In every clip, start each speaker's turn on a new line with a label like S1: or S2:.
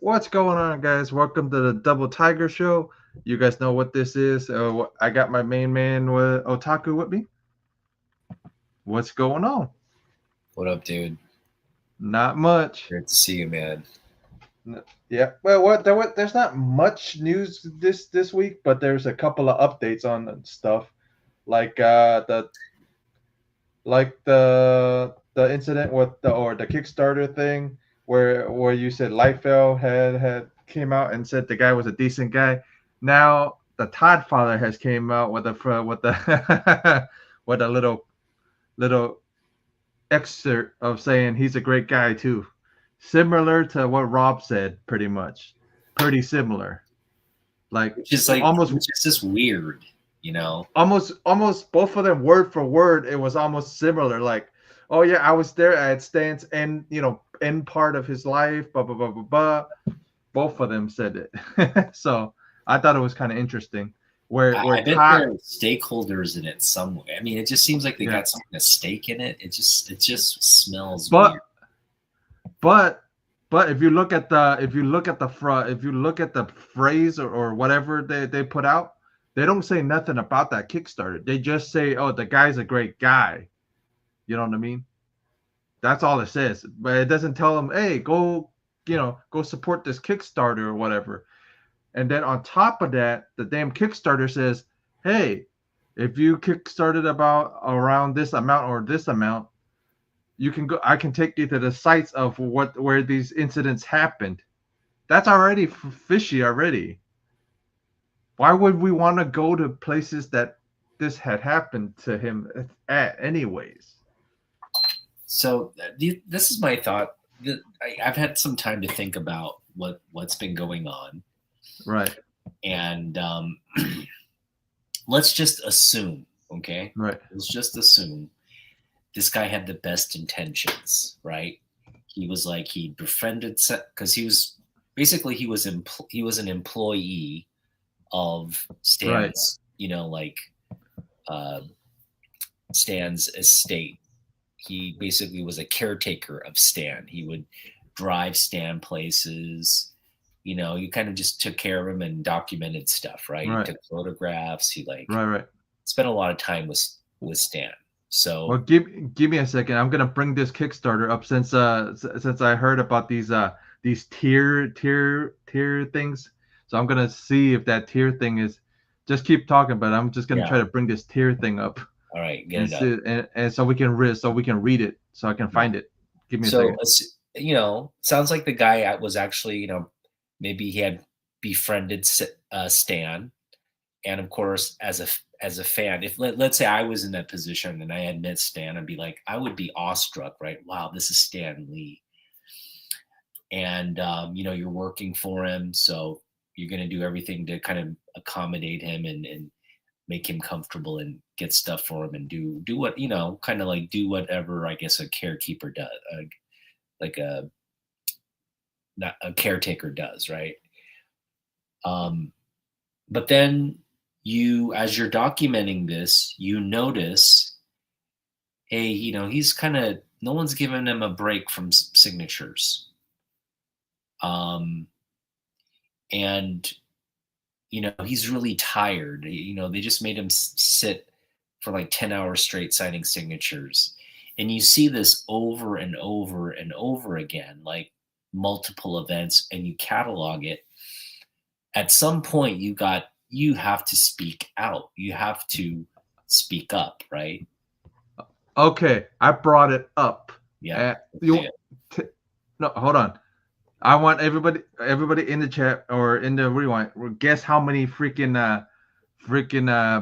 S1: What's going on, guys? Welcome to the Double Tiger Show. You guys know what this is. I got my main man with Otaku with me. What's going on?
S2: What up, dude?
S1: Not much.
S2: Great to see you, man.
S1: Yeah. Well, there's not much news this week, but there's a couple of updates on stuff, like the incident with the Kickstarter thing where you said Lightfell had came out and said the guy was a decent guy. Now the Todd father has came out with a with a little excerpt of saying he's a great guy too, similar to what Rob said, pretty similar, like almost
S2: Which is just weird, you know.
S1: almost both of them word for word. It was almost similar, like, oh yeah, I was there at Stan's end, end part of his life, blah blah blah blah blah. Both of them said it. So I thought it was kind of interesting where
S2: I bet
S1: Todd.
S2: there are stakeholders in it some way. I mean, it just seems like they
S1: Yeah,
S2: got something a stake in it. It just smells
S1: but
S2: weird.
S1: but but if you look at the phrase or whatever they put out, they don't say nothing about that Kickstarter. They just say, oh, the guy's a great guy. You know what I mean? That's all it says, but it doesn't tell them, hey, go support this Kickstarter or whatever. And then on top of that, the damn Kickstarter says, hey, if you kickstarted about around this amount or this amount, you can go. I can take you to the sites of where these incidents happened. That's already fishy already. Why would we want to go to places that this had happened to him at anyways?
S2: So this is my thought. I've had some time to think about what's been going on,
S1: Right,
S2: and let's just assume, okay?
S1: right,
S2: Let's just assume this guy had the best intentions, right? He was like he befriended because he was basically he was an employee of
S1: right,
S2: Stan's, uh, Stan's estate. He basically was a caretaker of Stan. He would drive Stan places. You kind of just took care of him and documented stuff, right? He
S1: right,
S2: took photographs. He
S1: right.
S2: spent a lot of time with Stan.
S1: Well,
S2: So
S1: give me a second. I'm gonna bring this Kickstarter up since I heard about these tier things. So I'm gonna see if that tier thing is. Just keep talking, but I'm just gonna
S2: yeah,
S1: try to bring this tier thing up
S2: all right, get
S1: and
S2: it up.
S1: see and so we can read it so I can
S2: Yeah.
S1: find it. Give me a
S2: So,
S1: second.
S2: sounds like the guy was actually, maybe he had befriended Stan, and of course, as a fan, if let's say I was in that position and I had met Stan, I'd be like, I would be awestruck, right? Wow, this is Stan Lee, and you're working for him, so you're going to do everything to kind of accommodate him and make him comfortable and get stuff for him and do what kind of like do whatever I guess a caretaker does, like a not a caretaker does, right? Um, but then as you're documenting this, you notice, hey, he's kind of no one's giving him a break from signatures, um, and he's really tired. They just made him sit for like 10 hours straight signing signatures, and you see this over and over and over again, like multiple events, and you catalog it. At some point you have to speak out, you have to speak up, right?
S1: Okay, I brought it up.
S2: Yeah,
S1: Uh,
S2: let's see
S1: you
S2: it.
S1: t- no, hold on. I want everybody in the chat or in the rewind guess how many freaking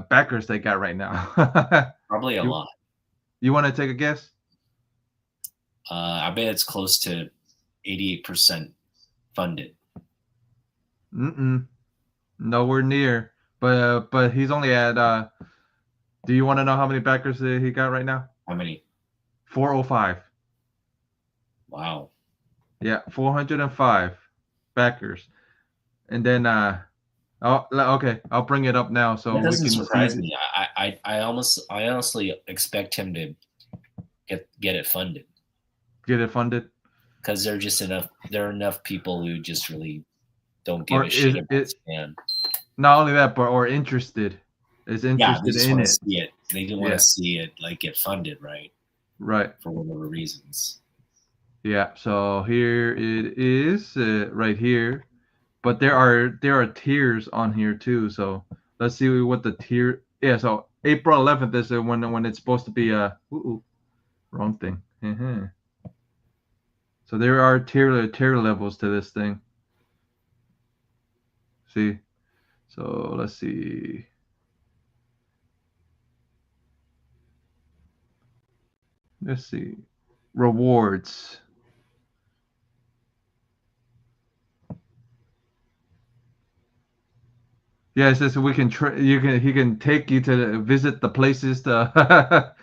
S1: backers they got right now.
S2: Probably a
S1: you
S2: lot.
S1: you want to take a guess?
S2: I bet it's close to 88% funded.
S1: Mm-mm, nowhere near. But he's only at. Do you want to know how many backers he got right now?
S2: How many?
S1: 405.
S2: Wow.
S1: Yeah, 405 backers. And then oh, okay, I'll bring it up now so
S2: That
S1: we
S2: doesn't
S1: can see.
S2: surprise me. I honestly expect him to get it funded,
S1: Get it funded.
S2: because there are enough people who just really don't give
S1: Or
S2: a
S1: is
S2: shit about
S1: it
S2: Stan.
S1: not only that, but or interested, is
S2: Yeah, they
S1: interested
S2: just
S1: in
S2: want to
S1: it.
S2: see it. They didn't want
S1: Yeah,
S2: to see it like get funded, right?
S1: right.
S2: For whatever reasons.
S1: Yeah. So here it is, right here. But there are tiers on here too. So let's see what the tier. Yeah. So April 11th is when it's supposed to be wrong thing. So there are tier levels to this thing. See. So let's see. Let's see. Rewards. Yeah, it says we can he can take you to visit the places to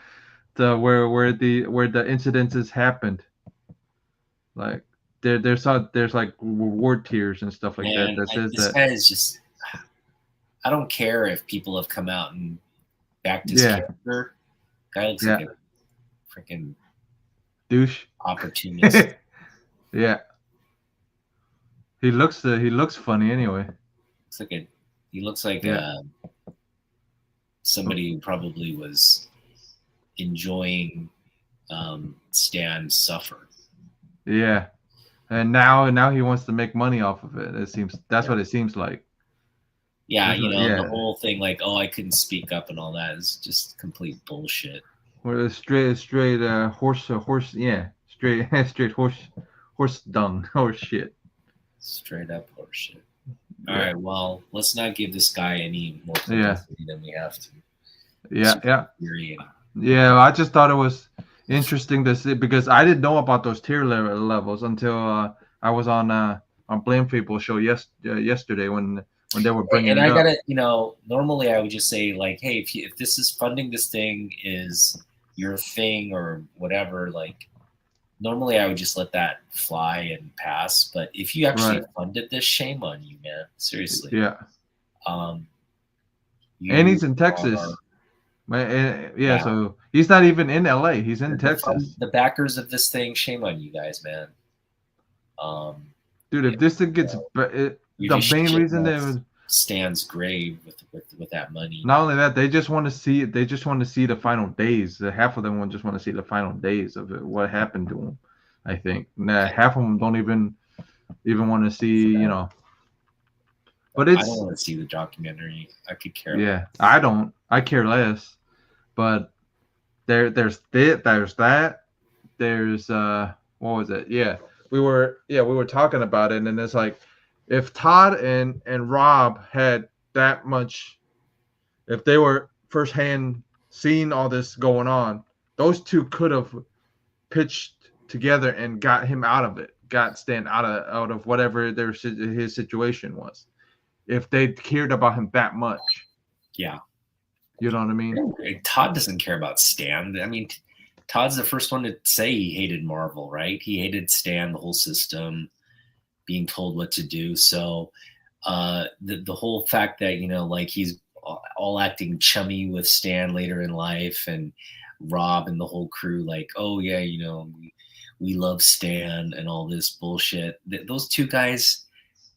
S1: to where the incidences happened. Like there's like reward tiers and stuff like that
S2: Man,
S1: that says
S2: this
S1: that.
S2: guy is just. I don't care if people have come out and backed his
S1: Yeah,
S2: character. Guy looks
S1: yeah,
S2: like a freaking
S1: douche.
S2: opportunist.
S1: Yeah, he looks funny anyway.
S2: He looks like
S1: Yeah,
S2: somebody who probably was enjoying Stan suffer.
S1: yeah. And now he wants to make money off of it. It seems that's
S2: Yeah.
S1: what it seems like.
S2: Yeah,
S1: Yeah.
S2: the whole thing like, oh, I couldn't speak up and all that is just complete bullshit.
S1: Or straight horse yeah, straight horse dung horse shit.
S2: Straight up horseshit. All right, well, let's not give this guy any more publicity than we have to.
S1: Yeah. I just thought it was interesting to see because I didn't know about those tier levels until I was on Blame People show yesterday when they were bringing
S2: and
S1: it
S2: I
S1: up.
S2: gotta, normally I would just say like, hey, if this is funding this thing is your thing or whatever, like normally I would just let that fly and pass. But if you actually funded this, shame on you, man. Seriously.
S1: Yeah.
S2: And
S1: he's in Texas. Yeah, so he's not even in LA. He's in Texas.
S2: The backers of this thing, shame on you guys, man.
S1: Dude, if this thing gets the main reason they would
S2: Stan's grave with that money.
S1: Not only that, they just want to see it. They just want to see the final days. Half of them just want to see the final days of it, what happened to him. I think half of them don't even want to see, But
S2: I don't want to see the documentary. I could care less.
S1: Yeah, I don't. I care less. But there's that. There's what was it? Yeah, we were talking about it, and it's like if Todd and Rob had that much, if they were firsthand seeing all this going on, those two could have pitched together and got him out of it, got Stan out of whatever his situation was. If they cared about him that much.
S2: Yeah.
S1: You know what I mean?
S2: Todd doesn't care about Stan. I mean, Todd's the first one to say he hated Marvel, right? He hated Stan, the whole system, being told what to do. So the whole fact that, like he's all acting chummy with Stan later in life and Rob and the whole crew, like, oh yeah, we love Stan and all this bullshit. Those two guys,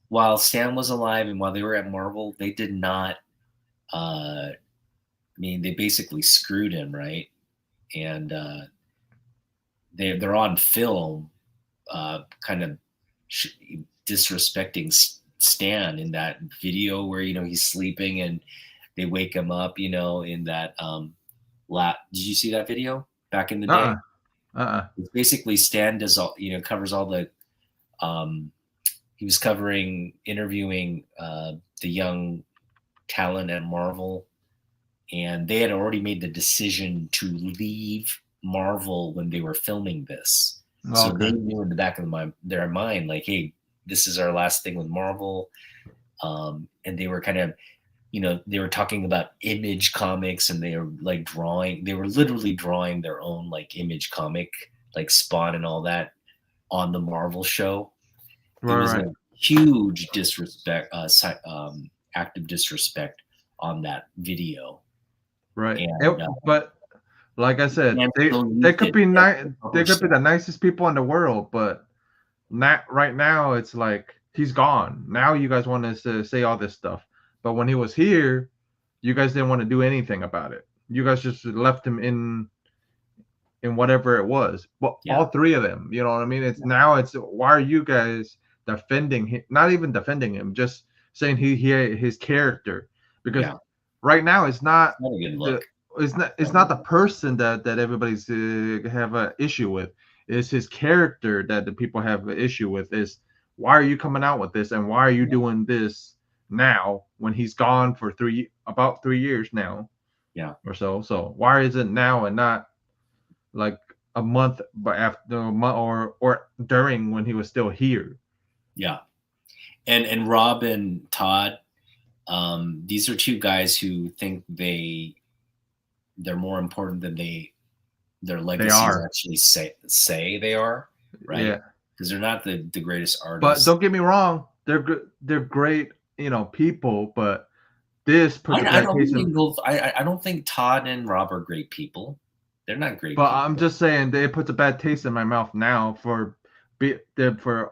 S2: while Stan was alive and while they were at Marvel, they did not, they basically screwed him, right? And they're on film kind of disrespecting Stan in that video where, he's sleeping and they wake him up, in that did you see that video back in the day? It's basically Stan does all, covers all the he was interviewing the young talent at Marvel, and they had already made the decision to leave Marvel when they were filming this. So they knew in the back of their mind, like, hey, this is our last thing with Marvel. And they were kind of, they were talking about Image Comics, and they were like they were literally drawing their own like Image comic, like Spawn and all that on the Marvel show. It was a huge disrespect, active disrespect on that video.
S1: Right. And, but like I said, they could be nice. They could be the nicest people in the world, but right now it's like he's gone. Now you guys want us to say all this stuff, but when he was here, you guys didn't want to do anything about it. You guys just left him in whatever it was. But
S2: Yeah.
S1: all three of them, you know what I mean? It's now it's why are you guys defending him? Not even defending him, just saying he his character, because
S2: Yeah.
S1: right now it's not
S2: Not a good
S1: the
S2: look.
S1: it's not the person that everybody's have an issue with. It's his character that the people have an issue with. Is why are you coming out with this and why are you doing this now when he's gone for about 3 years now?
S2: Yeah.
S1: Or so. So why is it now and not like a month, but after a month or during when he was still here?
S2: Yeah. And Rob and Todd, these are two guys who think they're more important than their
S1: They
S2: legacies
S1: are,
S2: actually say they are, right?
S1: yeah.
S2: Because they're not the greatest
S1: But
S2: artists.
S1: don't get me wrong, they're good. They're great, people. But this puts a
S2: I
S1: bad
S2: don't
S1: taste
S2: even
S1: in.
S2: go. I don't think Todd and Rob are great people. They're not great
S1: But I'm
S2: people.
S1: just saying, it puts a bad taste in my mouth now for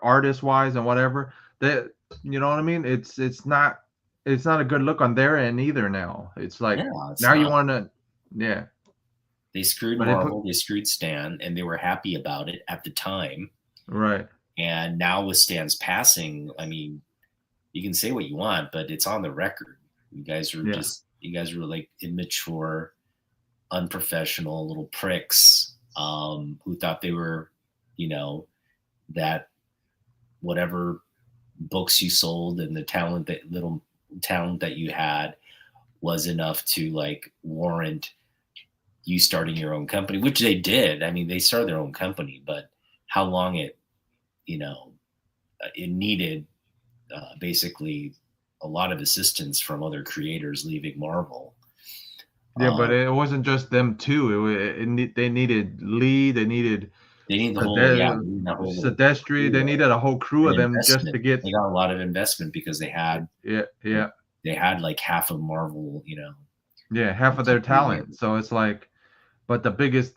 S1: artist wise and whatever. That you know what I mean? It's not a good look on their end either. Now it's like
S2: Yeah, it's
S1: now you
S2: not.
S1: want to, yeah.
S2: They screwed
S1: But it put
S2: Marvel. They screwed Stan, and they were happy about it at the time.
S1: right,
S2: And now with Stan's passing, I mean, you can say what you want, but it's on the record.
S1: yeah,
S2: You guys were like immature, unprofessional little pricks who thought they were, you know, that whatever books you sold and the little talent that you had was enough to like warrant you starting your own company, which they did. I mean, they started their own company, but how long you know, it needed basically a lot of assistance from other creators leaving Marvel.
S1: yeah. But
S2: Uh,
S1: it wasn't just them two. They needed Lee. They needed
S2: they need the whole, yeah, they
S1: Sade-
S2: need that whole little
S1: Sedestri. They
S2: crew
S1: needed a whole crew
S2: and
S1: of them just to
S2: investment.
S1: get.
S2: They got a lot of investment because
S1: Yeah, yeah,
S2: they had like half of Marvel,
S1: yeah. Half of their
S2: completely.
S1: talent. So it's like, but the biggest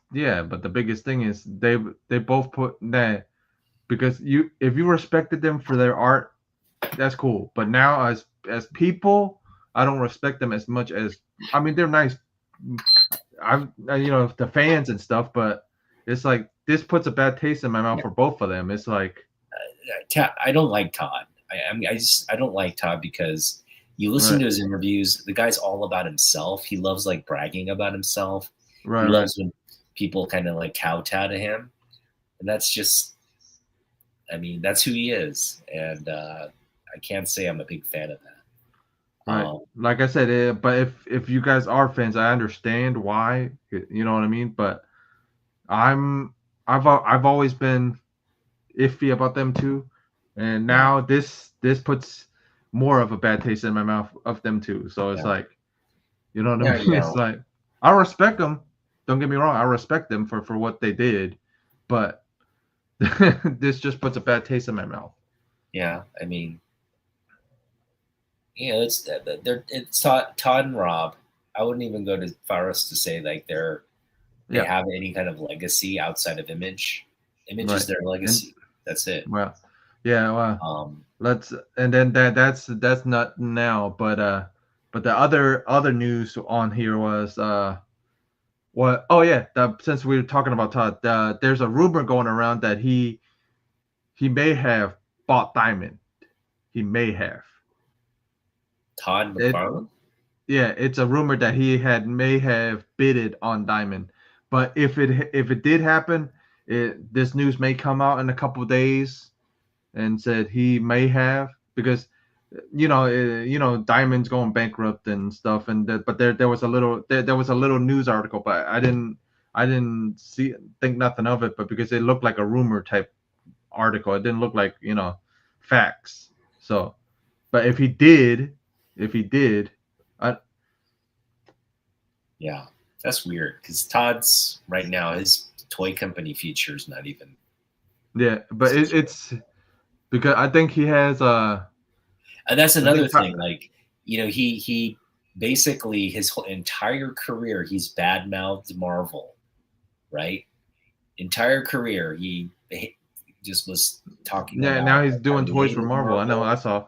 S1: thing is they both put that, because if you respected them for their art, that's cool. But now as people, I don't respect them as much as, I mean, they're nice. The fans and stuff, but it's like this puts a bad taste in my mouth for both of them. It's like,
S2: I don't like Todd. I mean, I don't like Todd because you listen
S1: right,
S2: to his interviews. The guy's all about himself. He loves like bragging about himself. He
S1: right.
S2: loves when people kind of like kowtow to him, and that's just, I mean, that's who he is, and I can't say I'm a big fan of that.
S1: Right. Like I said, but if you guys are fans, I understand why. You know what I mean. But I'm I've always been iffy about them too, and
S2: Yeah,
S1: now this puts more of a bad taste in my mouth of them too. So it's
S2: yeah,
S1: like, you know what I
S2: yeah.
S1: mean. It's like I respect them. Don't get me wrong. I respect them for what they did, but this just puts a bad taste in my mouth.
S2: Yeah. I mean, it's Todd and Rob. I wouldn't even go to far as to say like they
S1: Yeah.
S2: have any kind of legacy outside of Image. Image is
S1: Right.
S2: their
S1: And
S2: legacy. That's it.
S1: well, yeah. Well,
S2: Um,
S1: let's and then that's not now, but the other news on here was what oh yeah, since we were talking about Todd, there's a rumor going around that he may have bought Diamond. He may have.
S2: Todd
S1: It
S2: McFarlane.
S1: Yeah, it's a rumor that he may have bidded on Diamond. But if it did happen, this news may come out in a couple of days and said he may have, because Diamond's going bankrupt and stuff, and but there was a little news article, but I didn't think nothing of it, but because it looked like a rumor type article, it didn't look like facts. So, but if he did, I,
S2: Yeah, that's weird because Todd's right now his toy company future is not even.
S1: yeah, but it's because I think he has
S2: And that's
S1: I
S2: another
S1: think
S2: thing. Like, he basically his whole entire career he's badmouthed Marvel, right? Entire career he just was talking
S1: Yeah,
S2: about
S1: now he's
S2: how
S1: doing
S2: he
S1: toys for
S2: hated
S1: Marvel. I know, I saw.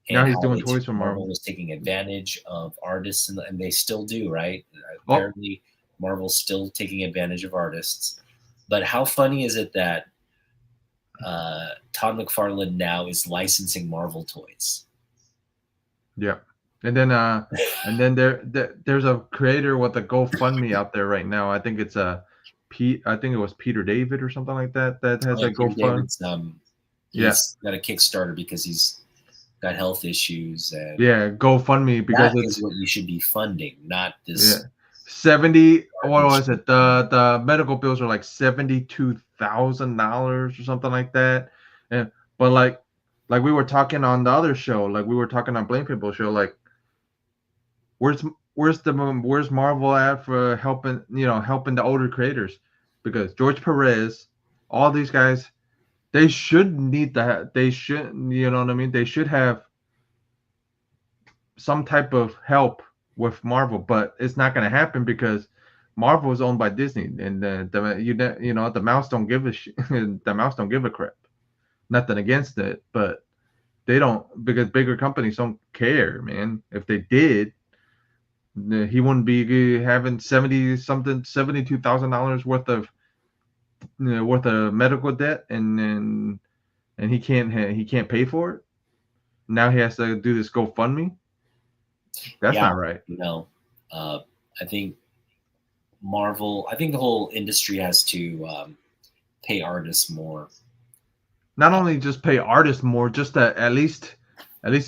S1: Now
S2: and
S1: he's
S2: how
S1: doing toys for
S2: Marvel
S1: Marvel.
S2: was taking advantage of artists, and they still do, right?
S1: Oh,
S2: Apparently, Marvel's still taking advantage of artists. But how funny is it that Todd McFarlane now is licensing Marvel toys?
S1: yeah. And then there's a creator with a GoFundMe out there right now. I think it's I think it was Peter David or something like that has a
S2: Peter
S1: GoFundMe.
S2: David's he's got a Kickstarter because he's got health issues, and
S1: Yeah, GoFundMe because
S2: that
S1: it's
S2: is what you should be funding, not this.
S1: 70. What was it? The medical bills are like $72,000 or something like that. And but like we were talking on the other show, like we were talking on Blame People show, like where's Marvel at for helping the older creators? Because George Perez, all these guys, they should need that. They should, you know what I mean? They should have some type of help with Marvel, but it's not going to happen because Marvel is owned by Disney, and the mouse don't give a the mouse don't give a crap. Nothing against it, but they don't, because bigger companies don't care, man. If they did, he wouldn't be having $72,000 worth of medical debt, and he can't pay for it. Now he has to do this GoFundMe. That's not right.
S2: I think Marvel, I think the whole industry has to pay artists more.
S1: Not only just pay artists more, just to at least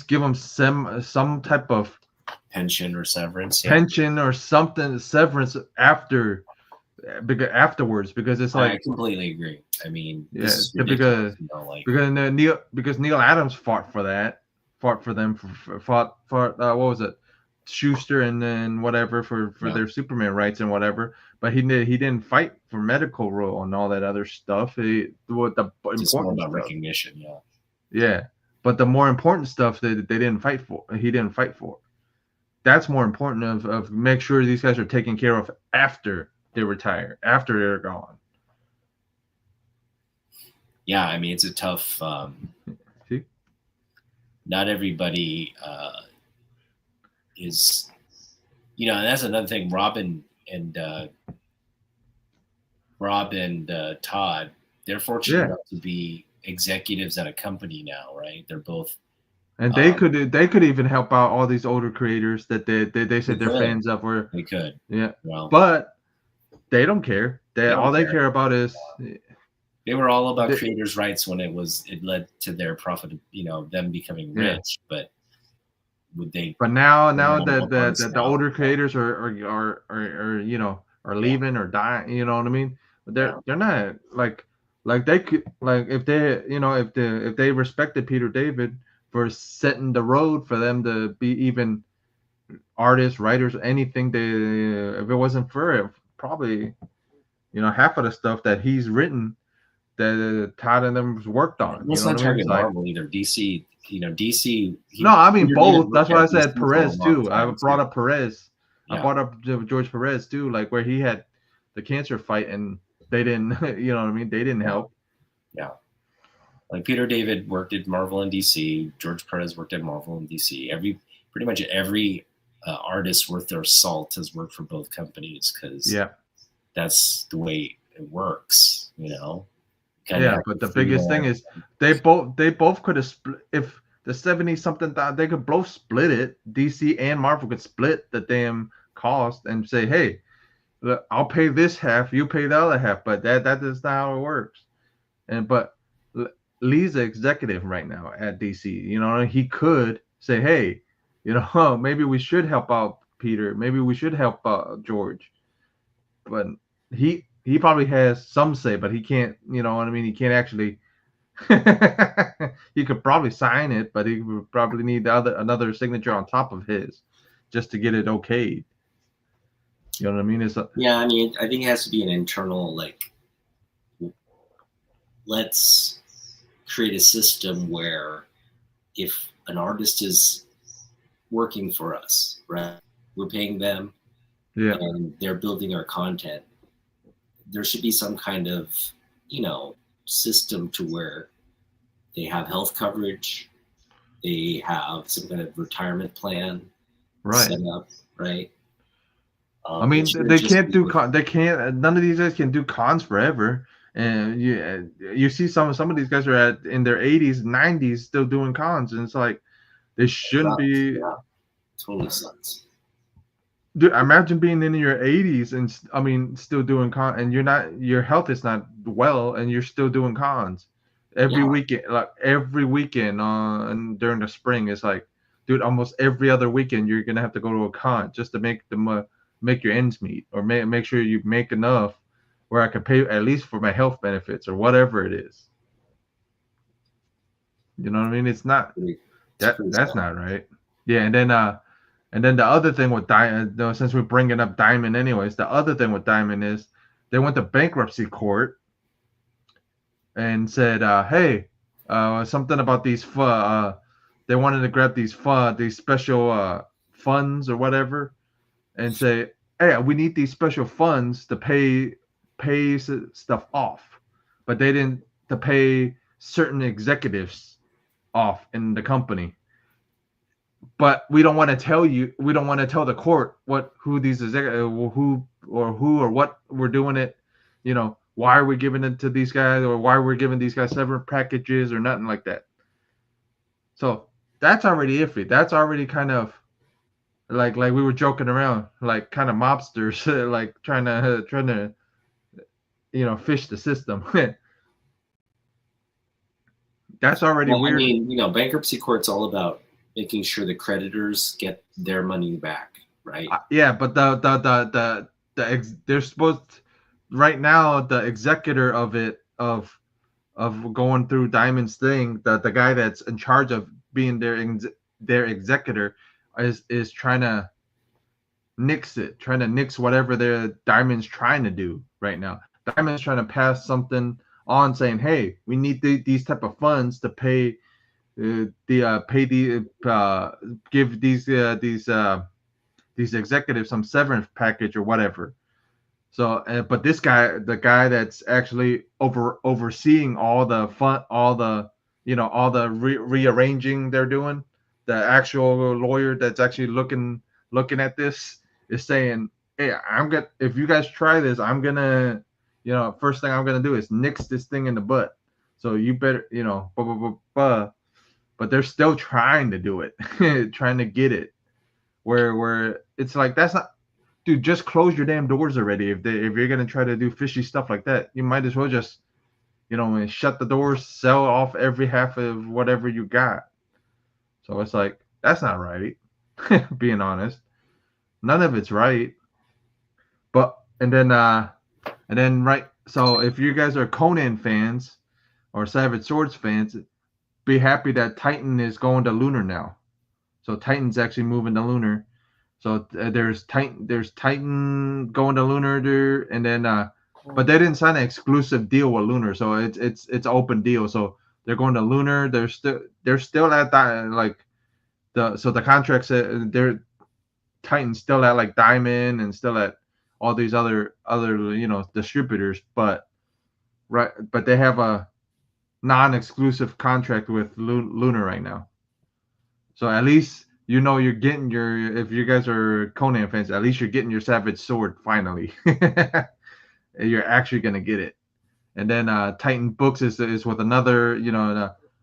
S1: give them some type of
S2: pension or severance.
S1: Pension or something, severance afterwards, because it's like,
S2: I completely agree. I mean,
S1: because Neil Adams fought for them, what was it, Schuster and then whatever for their Superman rights and whatever, but he didn't fight for medical role and all that other stuff. The important
S2: more about
S1: stuff.
S2: Recognition,
S1: but the more important stuff that they didn't fight for, he didn't fight for. That's more important of make sure these guys are taken care of after they retire, after they're gone.
S2: Yeah, I mean, it's a tough. Not everybody is, and that's another thing. Rob and Todd, they're fortunate enough to be executives at a company now, right? They're both.
S1: And they could even help out all these older creators that they said they're fans of. Or
S2: they could,
S1: but they don't care. They care about is.
S2: They were all about creators' rights when it led to their profit, them becoming rich. But would they?
S1: But now that the older creators are leaving or dying, you know what I mean? They're not like they could, like, if they respected Peter David for setting the road for them to be even artists, writers, anything. If it wasn't for it, probably half of the stuff that he's written that Todd and them worked on.
S2: Let's not target Marvel either. DC, DC.
S1: No, I mean both. That's why I said Perez too. I brought up Perez. I brought up George Perez too, like where he had the cancer fight and they didn't, you know what I mean? They didn't help.
S2: Yeah. Like Peter David worked at Marvel and DC. George Perez worked at Marvel and DC. Pretty much every artist worth their salt has worked for both companies because that's the way it works,
S1: But the biggest thing is they both could have split. If the 70-something, they could both split it. DC and Marvel could split the damn cost and say, hey, look, I'll pay this half, you pay the other half. But that is not how it works. But Lee's the executive right now at DC. He could say, hey, maybe we should help out Peter. Maybe we should help George. But he probably has some say, but he can't, you know what I mean? He can't actually. He could probably sign it, but he would probably need another signature on top of his just to get it okayed. You know what I mean?
S2: I think it has to be an internal, like, let's create a system where if an artist is working for us, right, we're paying them, and they're building our content, there should be some kind of,
S3: system to where they have health coverage, they have some kind of retirement plan
S1: Right.
S3: set up, right?
S1: I mean, they can't do they can't. None of these guys can do cons forever. And you see some of these guys are in their 80s, 90s still doing cons, and it's like they shouldn't be.
S3: Yeah, totally sucks.
S1: Dude, imagine being in your 80s and I mean still doing con, and your health is not well, and you're still doing cons every weekend, like every weekend and during the spring. It's like, dude, almost every other weekend you're gonna have to go to a con just to make make your ends meet, or make sure you make enough where I can pay at least for my health benefits or whatever it is. You know what I mean? It's not that's not right. Yeah, and then the other thing with Diamond, since we're bringing up Diamond anyways, the other thing with Diamond is they went to bankruptcy court and said, hey, something about these they wanted to grab these special funds or whatever, and say, hey, we need these special funds to pay stuff off, but they didn't to pay certain executives off in the company. But we don't want to tell the court who these executives, who or what we're doing it, why are we giving it to these guys, or why we're giving these guys severance packages or nothing like that. So that's already iffy. That's already kind of like we were joking around, like kind of mobsters, like trying to fish the system. That's already weird.
S3: I mean, bankruptcy court's all about making sure the creditors get their money back, right?
S1: Yeah, but they're supposed right now, the executor of going through Diamond's thing, the guy that's in charge of being their executor is trying to nix whatever their Diamond's trying to do right now. Diamond's trying to pass something on saying, hey, we need these type of funds to pay give these executives some severance package or whatever. So, but this guy, the guy that's actually overseeing all the rearranging they're doing, the actual lawyer that's actually looking at this is saying, hey, if you guys try this, I'm gonna, first thing I'm gonna do is nix this thing in the butt. So you better, but they're still trying to do it, trying to get it where it's like, that's not, dude, just close your damn doors already. If you're gonna try to do fishy stuff like that, you might as well just, shut the doors, sell off every half of whatever you got. So it's like, that's not right. Being honest, none of it's right. But and then right. So if you guys are Conan fans or Savage Swords fans, be happy that Titan is going to Lunar now. So Titan's actually moving to Lunar. So there's Titan going to Lunar there, and then but they didn't sign an exclusive deal with Lunar, so it's open deal. So they're going to Lunar. They're still at that, like the contract said they're Titan's still at like Diamond and still at all these other distributors, but they have a non-exclusive contract with Lunar right now. So at least you're getting if you guys are Conan fans, at least you're getting your Savage Sword finally. You're actually gonna get it. And then Titan Books is with another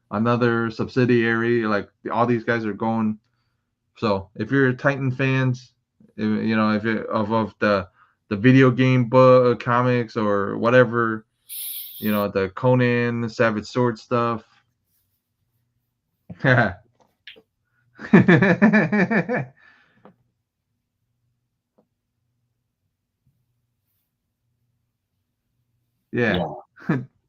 S1: another subsidiary. Like all these guys are going. So if you're Titan fans, if you're of the video game book comics or whatever, the Conan, the Savage Sword stuff. Yeah.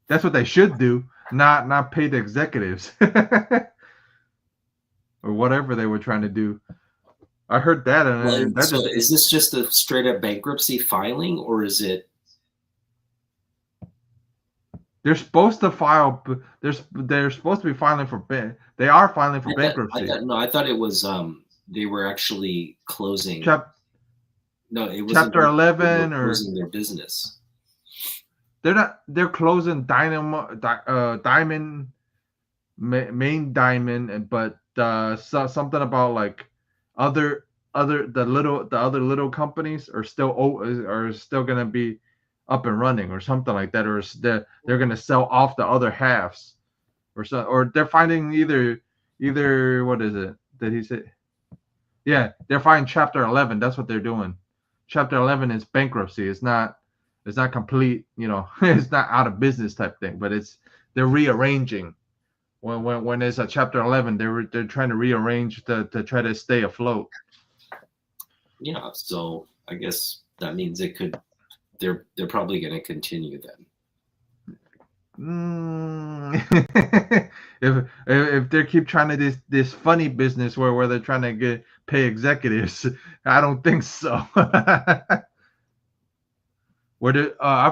S1: That's what they should do, not pay the executives or whatever they were trying to do. I heard that.
S3: So is this just a straight up bankruptcy filing, or is it?
S1: They're supposed to file. They're supposed to be filing for They are filing for bankruptcy.
S3: I thought it was. They were actually closing.
S1: No, it was
S3: Chapter
S1: 11 or
S3: closing their business.
S1: They're closing Diamond, main Diamond, but something about like other the other little companies are still gonna be up and running or something like that, or they're gonna sell off the other halves, or they're finding either what is it that he said? Yeah, they're finding Chapter 11. That's what they're doing. Chapter 11 is bankruptcy. It's not complete. It's not out of business type thing, but they're rearranging. When it's a Chapter 11, they're trying to rearrange to try to stay afloat.
S3: Yeah, so I guess that means they're probably going to continue then.
S1: If they keep trying to this funny business where they're trying to pay executives, I don't think so. I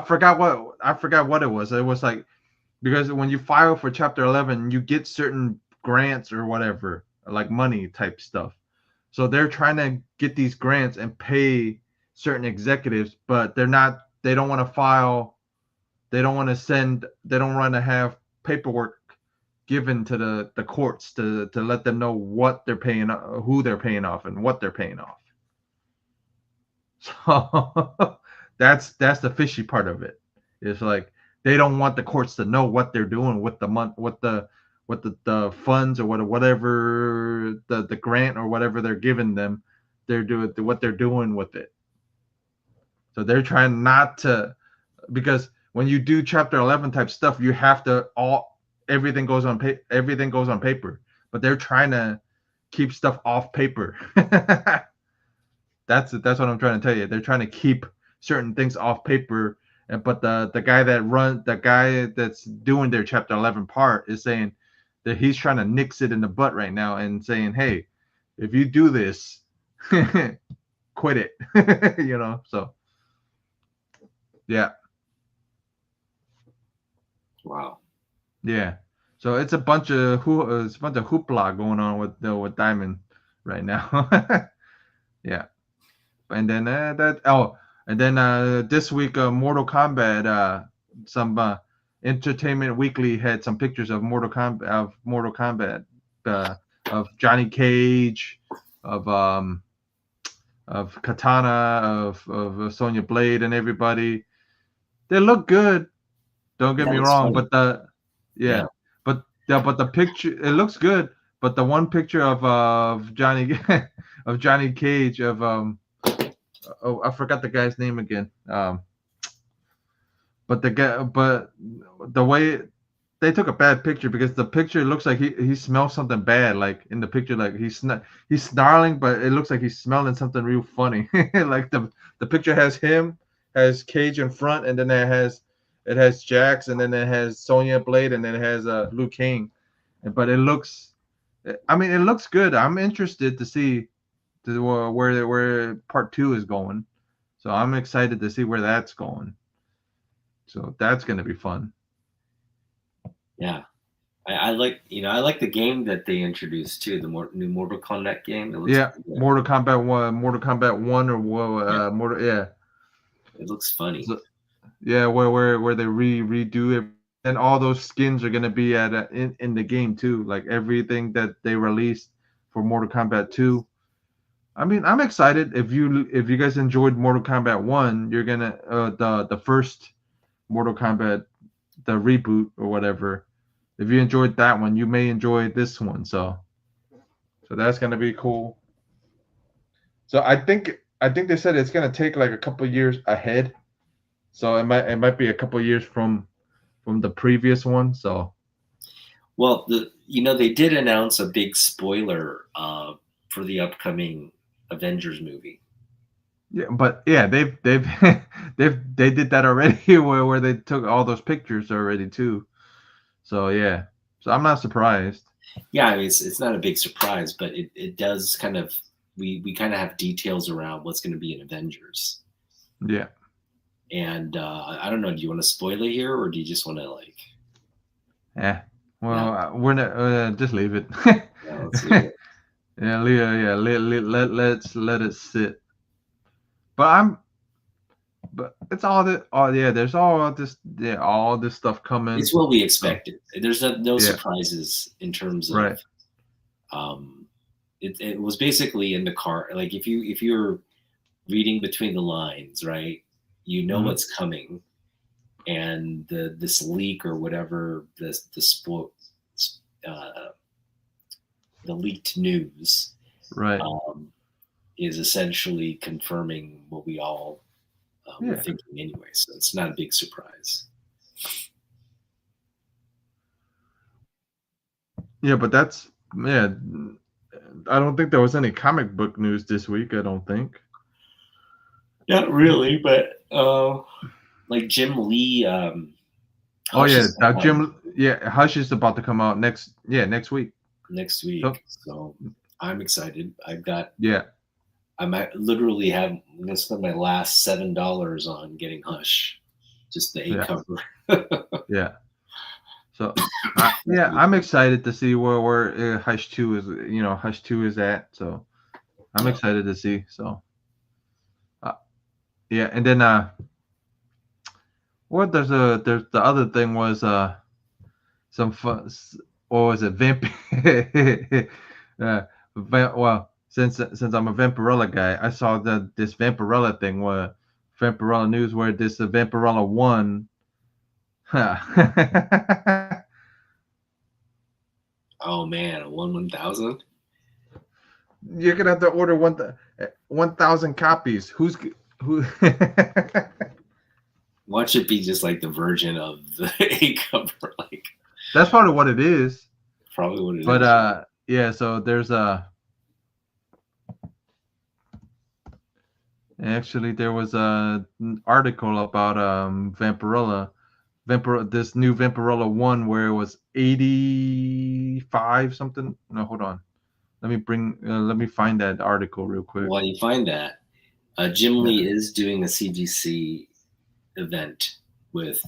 S1: forgot what it was. It was like, because when you file for Chapter 11, you get certain grants or whatever, like money type stuff. So they're trying to get these grants and pay certain executives, but they don't want to file. They don't want to have paperwork given to the courts to let them know what they're paying, who they're paying off, and what they're paying off. So that's the fishy part of it. It's like they don't want the courts to know what they're doing with the month, what the funds or whatever the grant or whatever they're giving them. They're doing what they're doing with it. So they're trying not to, because when you do Chapter 11 type stuff, you have to everything goes on paper, but they're trying to keep stuff off paper. That's what I'm trying to tell you. They're trying to keep certain things off paper, but the guy that's doing their Chapter 11 part is saying that he's trying to nix it in the butt right now and saying, hey, if you do this, quit it. So yeah.
S3: Wow.
S1: Yeah. So it's a bunch of hoopla going on with Diamond right now. Yeah. And then this week Mortal Kombat, some Entertainment Weekly had some pictures of Mortal Kombat, of Johnny Cage, of Katana, of Sonya Blade, and everybody. They look good. Don't get me wrong,
S3: funny.
S1: but but the picture, it looks good. But the one picture of Johnny of Johnny Cage, of I forgot the guy's name again. But the way they took a bad picture, because the picture looks like he smells something bad. Like in the picture, like he's snarling, but it looks like he's smelling something real funny. Like the picture has Cage in front, and then it has Jax, and then it has Sonya Blade, and then it has Liu Kang. But it looks good. I'm interested to see where part 2 is going. So I'm excited to see where that's going. So that's going to be fun.
S3: Yeah. I like the game that they introduced too, the new Mortal Kombat game. It looks
S1: Mortal Kombat 1 or
S3: It looks funny.
S1: So, yeah, where they redo it, and all those skins are gonna be in the game too. Like everything that they released for Mortal Kombat 2. I mean, I'm excited. If you guys enjoyed Mortal Kombat 1, you're gonna the first Mortal Kombat, the reboot or whatever. If you enjoyed that one, you may enjoy this one. So that's gonna be cool. So I think they said it's gonna take like a couple years ahead. So it might be a couple years from the previous one. So,
S3: well, they did announce a big spoiler for the upcoming Avengers movie.
S1: Yeah, but yeah, they did that already, where they took all those pictures already too. So yeah, so I'm not surprised.
S3: Yeah, I mean, it's not a big surprise, but it does kind of, we kind of have details around what's going to be in Avengers.
S1: Yeah.
S3: And I don't know, do you want to spoil it here, or do you just want to like?
S1: Yeah. Well, we're not. Just leave it.
S3: Yeah, let's leave it.
S1: Let's let it sit. But but it's all the there's all this stuff coming.
S3: It's what we expected. There's no
S1: Yeah.
S3: surprises in terms of
S1: Right.
S3: It was basically in the car. Like if you're reading between the lines, right? You know
S1: Mhm.
S3: what's coming, and this leak or whatever the leaked news
S1: Right.
S3: is essentially confirming what we all were
S1: Yeah.
S3: thinking anyway. So it's not a big surprise.
S1: Yeah, but that's I don't think there was any comic book news this week. I don't think.
S3: Not really, but like Jim Lee.
S1: Oh
S3: Hush
S1: yeah,
S3: is
S1: now
S3: coming
S1: Hush is about to come out next week.
S3: next week,
S1: So,
S3: so I'm excited.
S1: yeah.
S3: I might literally I'm gonna spend my last $7 on getting Hush, just the
S1: Yeah.
S3: cover.
S1: Yeah. So I'm excited to see where Hush 2 is. Hush 2 is at. So I'm
S3: Yeah.
S1: excited to see. So yeah, and then there's the other thing was some fun. What was it? Well, since I'm a Vampirella guy, I saw this Vampirella thing where Vampirella news where this Vampirella 1.
S3: Oh man, a 1/1000.
S1: You're gonna have to order 1,000 copies. Who?
S3: Watch it be just like the version of the A cover, like
S1: That's probably what it is.
S3: probably what it is.
S1: But yeah. So there's actually there was an article about Vampirella, this new Vampirella 1 where it was 85 something. No, hold on. Let me find that article real quick.
S3: While you find that, Jim Lee is doing a CGC event with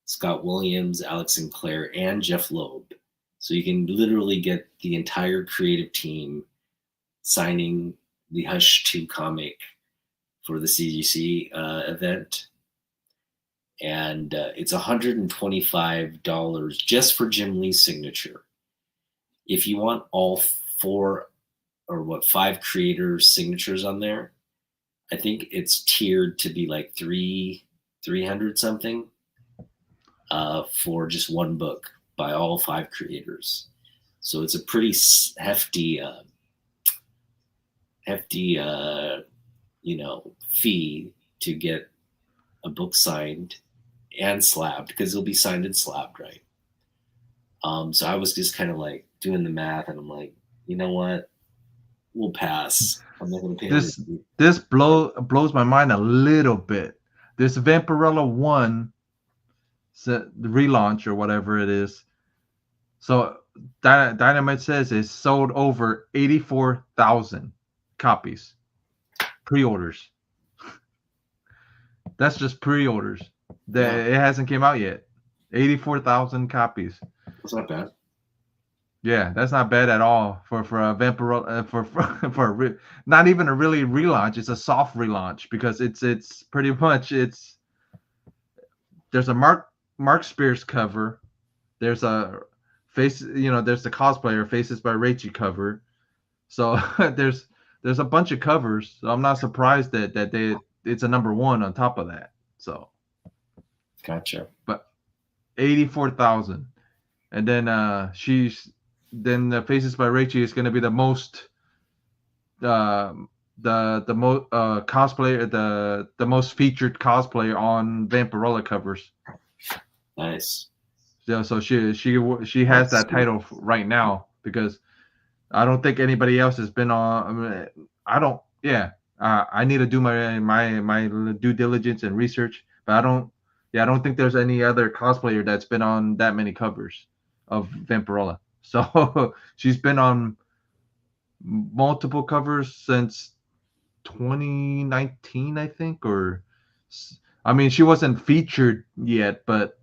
S3: Scott Williams, Alex Sinclair, and Jeff Loeb. So you can literally get the entire creative team signing the Hush 2 comic for the CGC event. And it's $125 just for Jim Lee's signature. If you want all 5 creators' signatures on there, I think it's tiered to be like 300 something for just one book by all 5 creators. So it's a pretty hefty fee to get a book signed and slabbed, because it'll be signed and slabbed, right? So I was just kind of like doing the math, and I'm like, you know what? We'll pass. I'm not going to pay
S1: this blows my mind a little bit. This Vampirella 1 the relaunch or whatever it is. So Dynamite says it sold over 84,000 copies. Pre-orders. That's just pre-orders. It hasn't came out yet. 84,000 copies.
S3: That's not bad.
S1: Yeah, that's not bad at all for a Vampirella for not even a really relaunch. It's a soft relaunch because it's pretty much there's a Mark Spears cover. There's a there's the cosplayer Faces by Raichi cover. So there's a bunch of covers. So I'm not surprised that it's a number 1 on top of that. So
S3: gotcha.
S1: But 84,000, and then the Faces by Raichi is going to be the most the most cosplayer, the most featured cosplayer on Vampirella covers.
S3: Nice.
S1: Yeah, so she has that title right now because I don't think anybody else has been on. I mean, I need to do my due diligence and research, but I don't think there's any other cosplayer that's been on that many covers of Vampirella. So she's been on multiple covers since 2019, I think, or I mean, she wasn't featured yet, but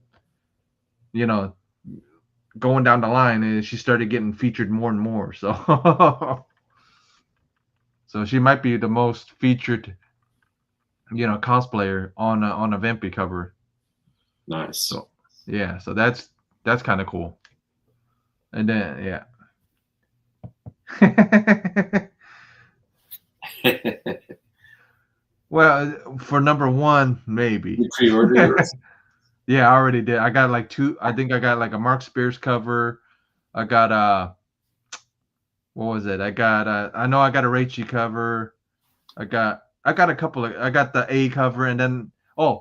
S1: going down the line, and she started getting featured more and more. So, so she might be the most featured cosplayer on a Vampy cover.
S3: Nice.
S1: So yeah, so that's kind of cool. And then yeah. Well, for number one, maybe.
S3: You pre-ordered yours?
S1: Yeah, I already did. I got like two. I think I got like a Mark Spears cover. I got what was it? I got I know I got a Raichi cover. I got a couple of. I got the A cover, and then I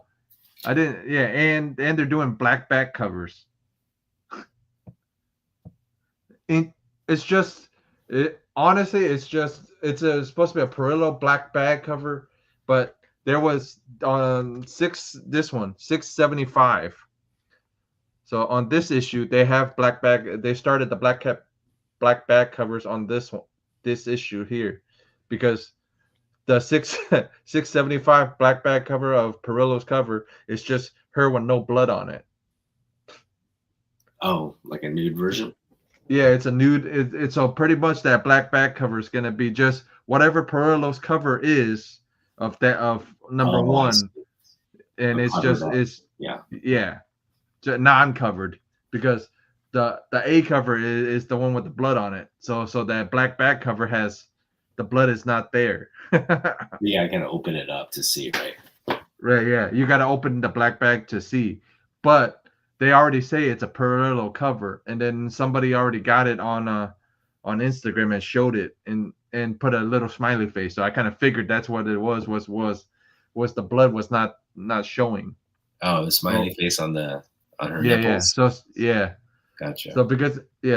S1: didn't. Yeah, and they're doing black back covers. It's just honestly, it's supposed to be a Perillo black bag cover, but there was on 675. So on this issue, they have black bag. They started the black bag covers on this issue here, because the 675 black bag cover of Perillo's cover is just her with no blood on it.
S3: Oh, like a nude version?
S1: Yeah, it's a nude. It's so pretty much that black back cover is gonna be just whatever Perillo's cover is of number one, and it's just non-covered, because the A cover is the one with the blood on it. So that black back cover has the blood is not there.
S3: Yeah, I gotta open it up to see, right?
S1: Right. Yeah, you gotta open the black bag to see, but they already say it's a Perillo cover, and then somebody already got it on Instagram and showed it and put a little smiley face. So I kind of figured that's what it was the blood was not showing.
S3: Oh, the smiley face on her nipples.
S1: Yeah. So yeah.
S3: Gotcha.
S1: So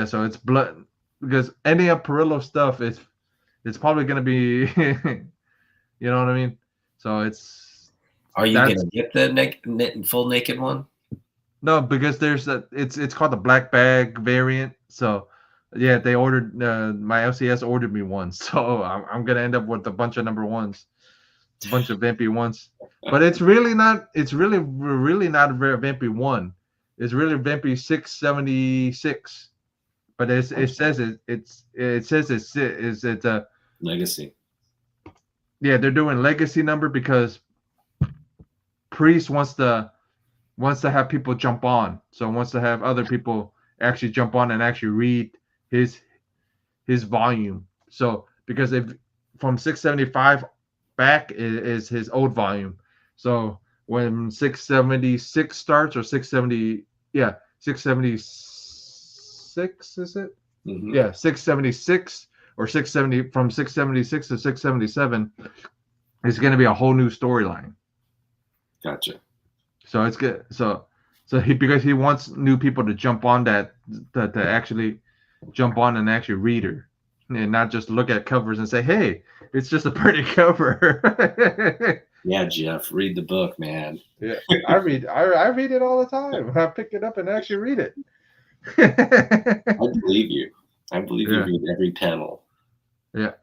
S1: so it's blood, because any of Perillo stuff it's probably gonna be you know what I mean? So it's.
S3: Are you gonna get the full naked one?
S1: No, because it's called the black bag variant. So yeah, they ordered my LCS ordered me one, so I'm gonna end up with a bunch of number ones, a bunch of Vampy ones. But it's really not. It's really not a Vampy one. It's really Vampy 676. But it says it's a
S3: legacy.
S1: Yeah, they're doing legacy number because Priest wants to have people jump on. So wants to have other people actually jump on and actually read his volume. So because if from 675 back is his old volume. So when 676 starts, or 676 is it?
S3: Mm-hmm.
S1: Yeah, 676 or 670 from 676 to 677 is going to be a whole new storyline.
S3: Gotcha.
S1: So it's good. So because he wants new people to jump on to actually jump on and actually read her, and not just look at covers and say, "Hey, it's just a pretty cover."
S3: Yeah, Jeff, read the book, man.
S1: Yeah, I read it all the time. I pick it up and actually read it.
S3: I believe you. I believe you read every panel.
S1: Yeah,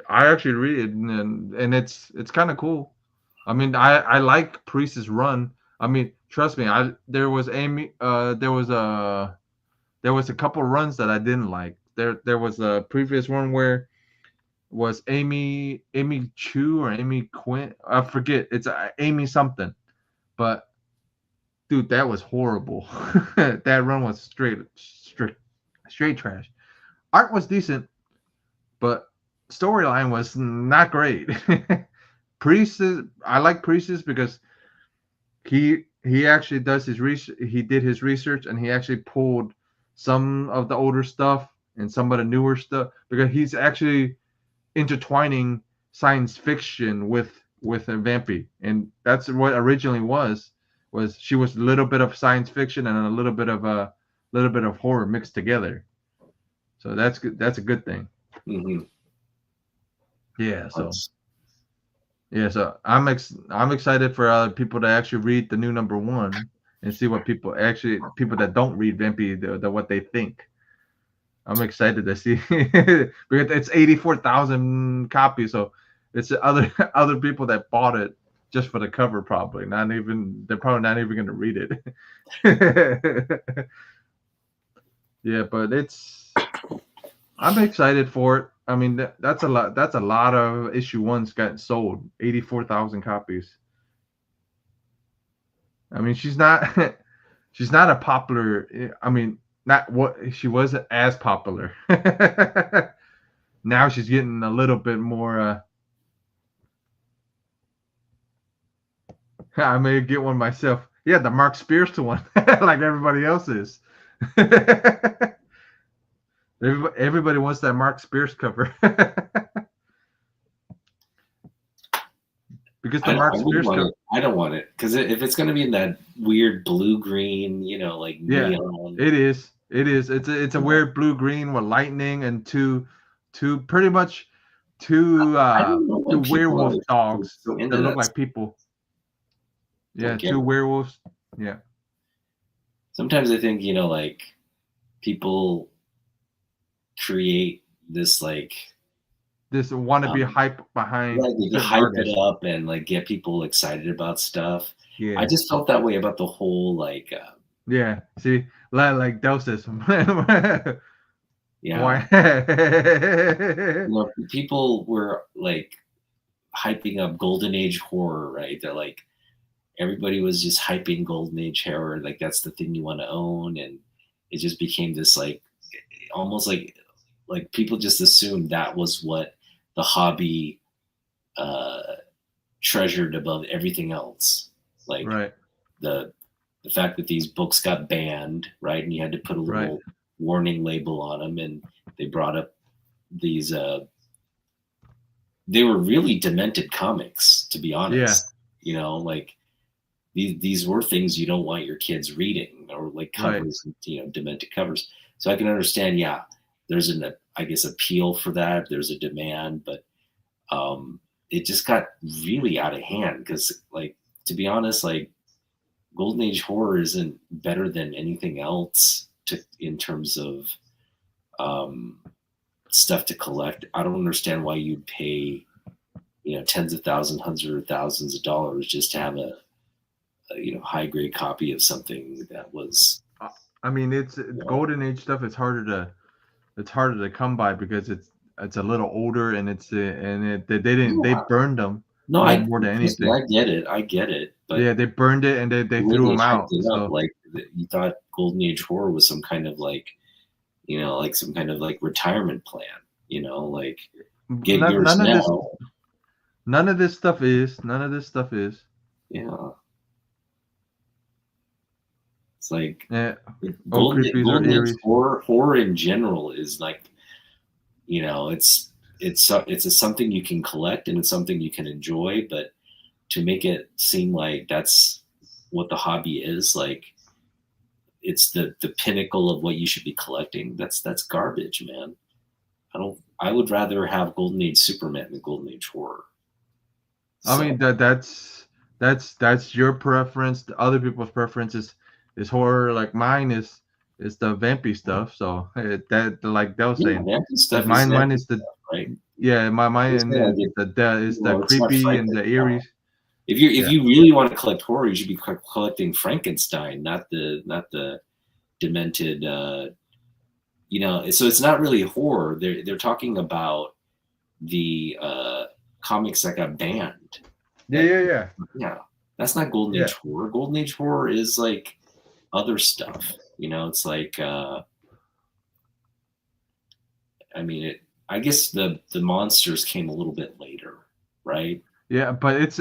S1: I actually read it, and it's kind of cool. I mean, I like Priest's run. I mean, trust me. There was a couple runs that I didn't like. There was a previous one where was Amy Chu or Amy Quinn. I forget. It's Amy something. But dude, that was horrible. That run was straight trash. Art was decent, but storyline was not great. I like Priest because he actually does his research. He did his research, and he actually pulled some of the older stuff and some of the newer stuff, because he's actually intertwining science fiction with a Vampy, and that's what originally was she was a little bit of science fiction and a little bit of horror mixed together. So that's good. That's a good thing.
S3: Mm-hmm.
S1: Yeah. So I'm excited for other people to actually read the new number one and see what people that don't read Vampy what they think. I'm excited to see because it's 84,000 copies, so it's other people that bought it just for the cover, probably they're probably not even going to read it. Yeah, but I'm excited for it. I mean, that's a lot. That's a lot of issue ones gotten sold. 84,000 copies. I mean, she's not she's not a popular. I mean, not what she wasn't as popular. Now she's getting a little bit more. I may get one myself. Yeah, the Mark Spears one, like everybody else is. Everybody wants that Mark Spears cover. Because the Mark Spears cover.
S3: I don't want it because if it's going to be in that weird blue green, like neon.
S1: It is. It is. It's a weird blue green with lightning and two pretty much two werewolf dogs that look like people. Yeah, two werewolves. Yeah.
S3: Sometimes I think, like people create this
S1: this want to be hype behind.
S3: Right, they hype it up and like get people excited about stuff.
S1: Yeah.
S3: I just felt that way about the whole
S1: yeah. See, like Del says.
S3: Yeah.
S1: Why?
S3: People were like hyping up Golden Age horror, right? They're like everybody was just hyping Golden Age horror, like that's the thing you want to own, and it just became this almost like people just assumed that was what the hobby treasured above everything else. Like
S1: right.
S3: The fact that these books got banned, right? And you had to put a little warning label on them, and they brought up these they were really demented comics, to be honest.
S1: Yeah.
S3: Like these were things you don't want your kids reading, or like covers, demented covers. So I can understand, there's I guess appeal for that. There's a demand, but it just got really out of hand because, like, to be honest, like Golden Age horror isn't better than anything else in terms of stuff to collect. I don't understand why you'd pay, tens of thousands, hundreds of thousands of dollars just to have a high grade copy of something that was.
S1: I mean, it's Golden Age stuff. It's harder to come by because it's a little older and they burned them.
S3: No,
S1: more than anything.
S3: I get it. But
S1: yeah, they burned it and they threw them out. So.
S3: Like you thought Golden Age horror was some kind of like some kind of like retirement plan. Like get yours now.
S1: None of this stuff is.
S3: Yeah. It's like
S1: Golden
S3: Age horror in general is like, it's something you can collect and it's something you can enjoy, but to make it seem like that's what the hobby is, like it's the pinnacle of what you should be collecting, that's garbage, man. I would rather have Golden Age Superman than Golden Age horror.
S1: So. I mean that's your preference. The other people's preference is horror. Like mine is the vampy stuff. So that like Del saying, mine is the stuff, right? Yeah, mine is the creepy and the eerie.
S3: If you really want to collect horror, you should be collecting Frankenstein, not the demented. So it's not really horror. They're talking about the comics that got banned.
S1: Yeah.
S3: That's not Golden Age horror. Golden Age horror is like other stuff. It's like I guess the monsters came a little bit later, right?
S1: Yeah, but it's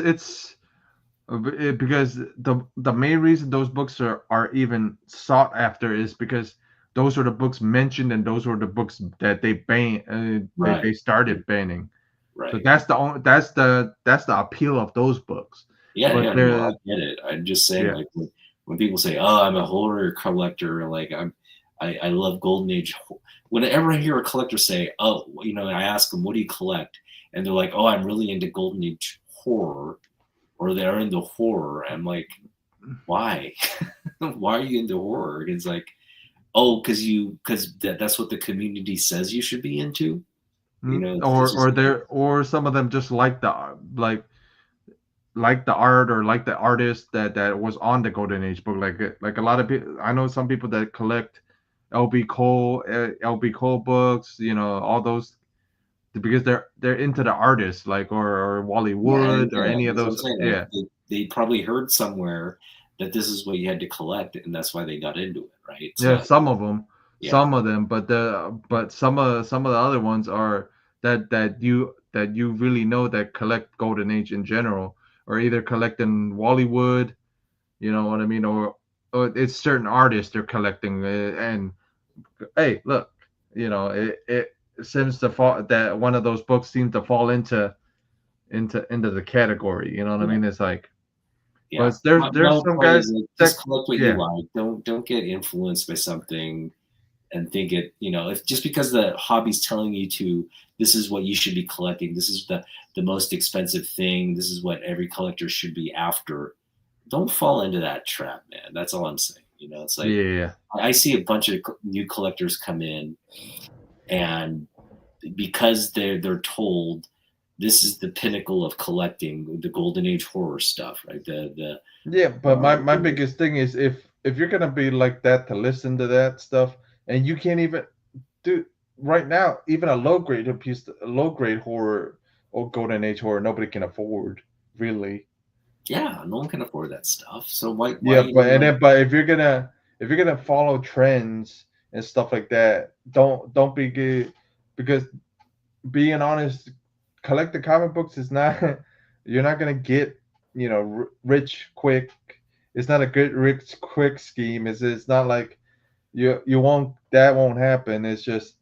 S1: because the main reason those books are even sought after is because those were the books mentioned and those were the books that they banned. They started banning. Right. So that's the appeal of those books.
S3: Yeah, I get it. I'm just saying, like when people say, "Oh, I'm a horror collector," like I love Golden Age. Whenever I hear a collector say, "Oh," I ask them, "What do you collect?" and they're like, "Oh, I'm really into Golden Age horror," or they're into horror. I'm like, why? Why are you into horror? It's like, oh, because that's what the community says you should be into.
S1: Or some of them just like the art or like the artist that was on the Golden Age book. Like a lot of people, I know some people that collect LB Cole books, all those because they're into the artists, like or Wally
S3: Yeah,
S1: Wood or
S3: yeah,
S1: any of
S3: that's what I'm
S1: those.
S3: saying.
S1: Yeah,
S3: Like, they probably heard somewhere that this is what you had to collect, and that's why they got into it, right?
S1: yeah,
S3: So
S1: some of them,
S3: yeah,
S1: but some of the other ones are that you really know that collect Golden Age in general, or either collecting Wally Wood, you know what I mean, or it's certain artists they're collecting, and hey, look, it seems to fall that one of those books seems to fall into the category. You know what I
S3: yeah,
S1: mean? It's like,
S3: yeah.
S1: but there's
S3: My
S1: some
S3: point
S1: guys
S3: is, like,
S1: that
S3: just collect what you
S1: yeah,
S3: like. Don't get influenced by something and think it. If just because the hobby's telling you to, this is what you should be collecting. This is the most expensive thing. This is what every collector should be after. Don't fall into that trap, man. That's all I'm saying. It's like
S1: yeah,
S3: I see a bunch of new collectors come in, and because they're told this is the pinnacle of collecting the golden age horror stuff, right?
S1: yeah. But my biggest thing is if you're gonna be like that to listen to that stuff, and you can't even do right now, even a low grade horror or Golden Age horror, nobody can afford really.
S3: yeah, no one can afford that stuff. So why
S1: Yeah, but and
S3: like,
S1: then but if you're gonna follow trends and stuff like that, don't be good because being honest, collecting comic books is not you're not gonna get rich quick. It's not a good rich quick scheme. It's not like you won't happen. It's just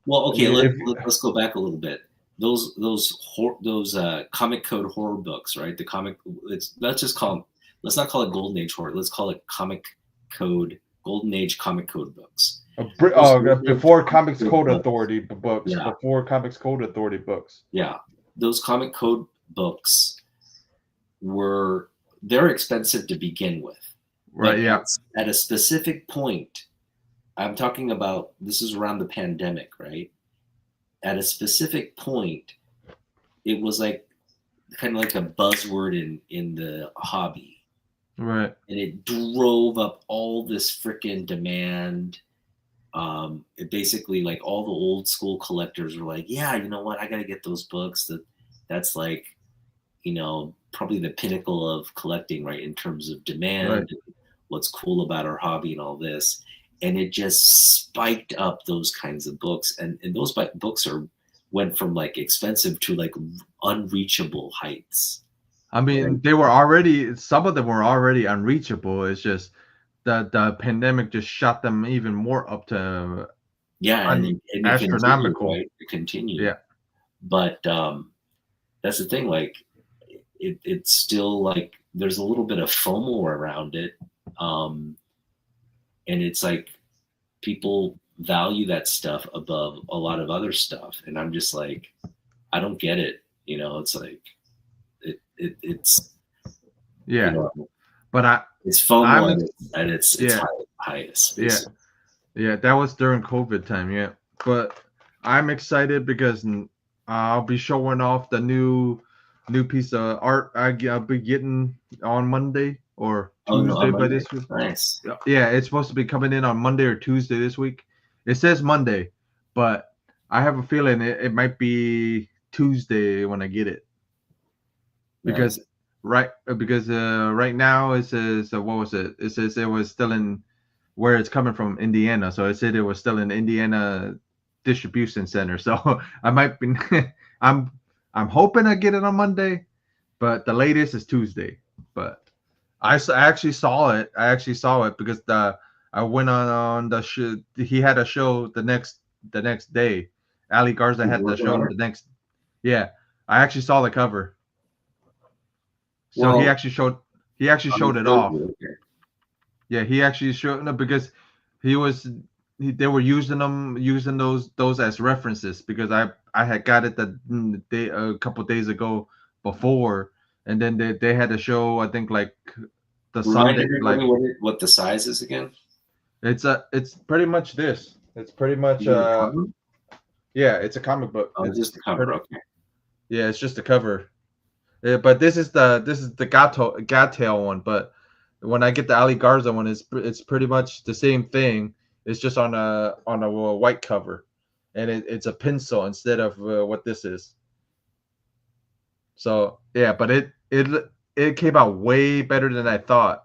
S3: well, okay,
S1: if
S3: let's go back a little bit. Those comic code horror books, right? Let's not call it golden age horror. Let's call it comic code golden age comic code books.
S1: before Comics Code Authority books,
S3: Yeah.
S1: before Comics Code Authority books.
S3: Yeah, those comic code books they're expensive to begin with.
S1: Right, yeah.
S3: At a specific point, I'm talking about this is around the pandemic, right? At a specific point, it was like kind of like a buzzword in the hobby.
S1: Right.
S3: And it drove up all this freaking demand. It basically, like, all the old school collectors were like, yeah, you know what? I got to get those books. That's like, probably the pinnacle of collecting, right? In terms of demand,
S1: Right.
S3: and what's cool about our hobby and all this. And it just spiked up those kinds of books. And those books went from like expensive to like unreachable heights.
S1: I mean, some of them were already unreachable. It's just the pandemic just shot them even more up to
S3: and
S1: astronomical.
S3: It continued.
S1: Yeah.
S3: But that's the thing. Like, it's still like there's a little bit of FOMO around it, and it's like people value that stuff above a lot of other stuff, and I'm just like, I don't get it. It's like it's
S1: yeah, but
S3: it's FOMO at its highest.
S1: Basically. Yeah, that was during COVID time. Yeah, but I'm excited because I'll be showing off the new piece of art I'll be getting on Monday or Tuesday by this week.
S3: Nice.
S1: Yeah, it's supposed to be coming in on Monday or Tuesday this week. It says Monday, but I have a feeling it might be Tuesday when I get it. Because right now it says what was it? It says it was still in where it's coming from, Indiana. So it said it was still in Indiana distribution center. So I might be I'm hoping I get it on Monday, but the latest is Tuesday. But I actually saw it. Because I went on the show. He had a show the next day. Ali Garza had the show the next. Yeah, I actually saw the cover. So he actually showed it off. Yeah, he actually showed because they were using those as references because I had got it a couple days ago before, and then they had a show, I think, like the Sunday, like
S3: what the size is again.
S1: It's pretty much this. It's pretty much yeah, it's a comic book.
S3: Oh, it's just the cover. Okay.
S1: Yeah, it's just a cover. Yeah, but this is the Gattail one. But when I get the Ali Garza one, it's pretty much the same thing. It's just on a white cover. and it's a pencil instead of what this is. So yeah, but it came out way better than I thought.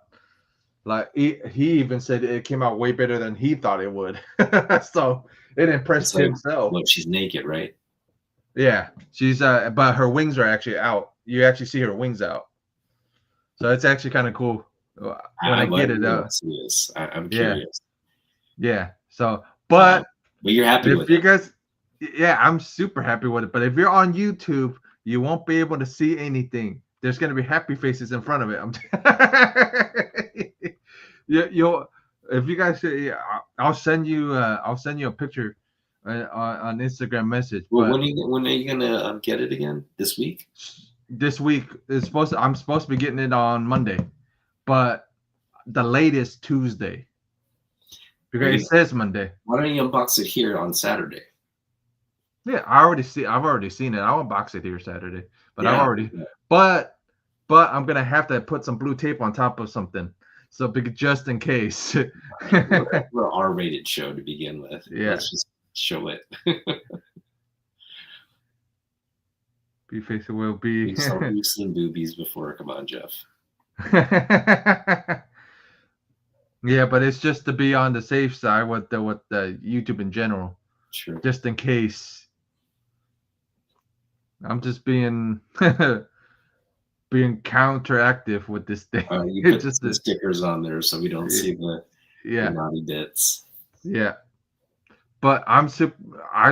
S1: Like he even said it came out way better than he thought it would. So it impressed
S3: It's like,
S1: himself.
S3: what, she's naked, right?
S1: Yeah, she's but her wings are actually out. You actually see her wings out. So it's actually kind of cool when I get it out.
S3: I'm
S1: Yeah.
S3: curious.
S1: Yeah. So, but
S3: you're happy
S1: if
S3: with
S1: you
S3: it.
S1: guys, yeah, I'm super happy with it. But if you're on YouTube, you won't be able to see anything. There's gonna be happy faces in front of it. You'll if you guys, I'll send you a picture on Instagram message.
S3: Well,
S1: but
S3: when are you gonna get it again? This week?
S1: this week is I'm supposed to be getting it on Monday, but the latest Tuesday. Because it says Monday.
S3: Why don't you unbox it here on Saturday?
S1: Yeah, I've already seen it. I'll unbox it here Saturday. But
S3: Yeah.
S1: but I'm gonna have to put some blue tape on top of something. So just in case.
S3: We're an R-rated show to begin with.
S1: Yeah.
S3: Let's just show it.
S1: B-face will be.
S3: We've seen boobies before. Come on, Jeff.
S1: Yeah, but it's just to be on the safe side with the YouTube in general.
S3: Sure.
S1: Just in case. I'm just being counteractive with this thing.
S3: You put just the stickers on there so we don't see the naughty bits.
S1: Yeah. But I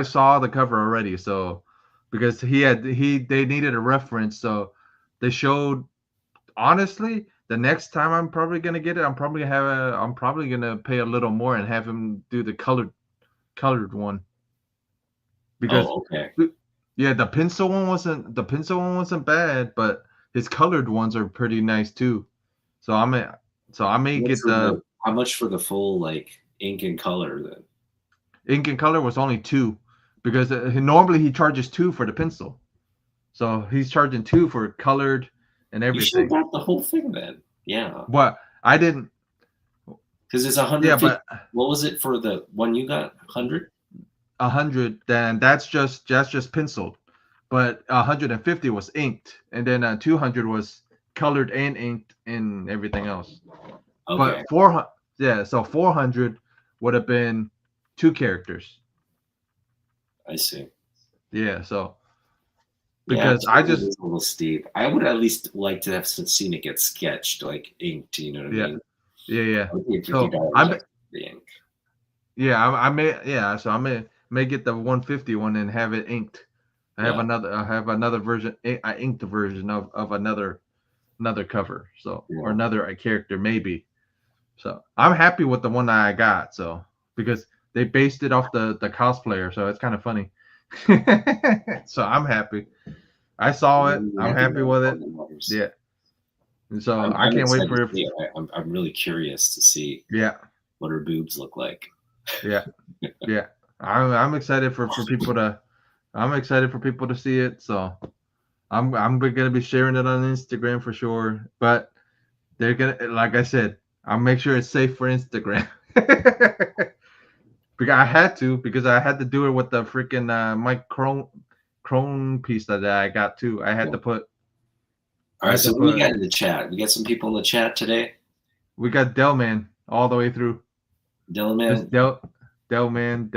S1: saw the cover already, so because they needed a reference, so they showed. Honestly, the next time I'm probably gonna get it, I'm probably gonna pay a little more and have him do the colored one. Because yeah, the pencil one wasn't bad, but his colored ones are pretty nice too. So I may get the.
S3: How much for the full like ink and color then?
S1: Ink and color was only $2 because normally he charges $2 for the pencil, so he's charging $2 for colored and everything. You
S3: should have got the whole thing then. Yeah.
S1: But I didn't.
S3: Because it's 150. Yeah, but what was it for the one you got? 100.
S1: 100. Then that's just penciled, but 150 was inked, and then 200 was colored and inked and everything else. Okay. But 400. Yeah, so 400 would have been 2 characters.
S3: I see.
S1: Yeah, so because I just
S3: a little steep. I would at least like to have seen it get sketched, like inked. You know what I mean?
S1: Yeah.
S3: So the ink.
S1: Yeah, I may get the 150 one and have it inked. I have another version. I inked the version of another cover. So or another character maybe. So I'm happy with the one that I got. So because they based it off the cosplayer, so it's kind of funny. So I'm happy. I saw it. I'm happy with it. Yeah. And so I can't wait for it.
S3: I'm really curious to see.
S1: Yeah.
S3: What her boobs look like.
S1: Yeah. Yeah. I'm excited for people to. I'm excited for people to see it. So I'm gonna be sharing it on Instagram for sure. But they're gonna, like I said, I'll make sure it's safe for Instagram. Because I had to do it with the freaking Mike Crone piece that I got too. I had to put.
S3: All right, so we got in the chat. We got some people in the chat today.
S1: We got Delman all the way through.
S3: Delman.
S1: Delman.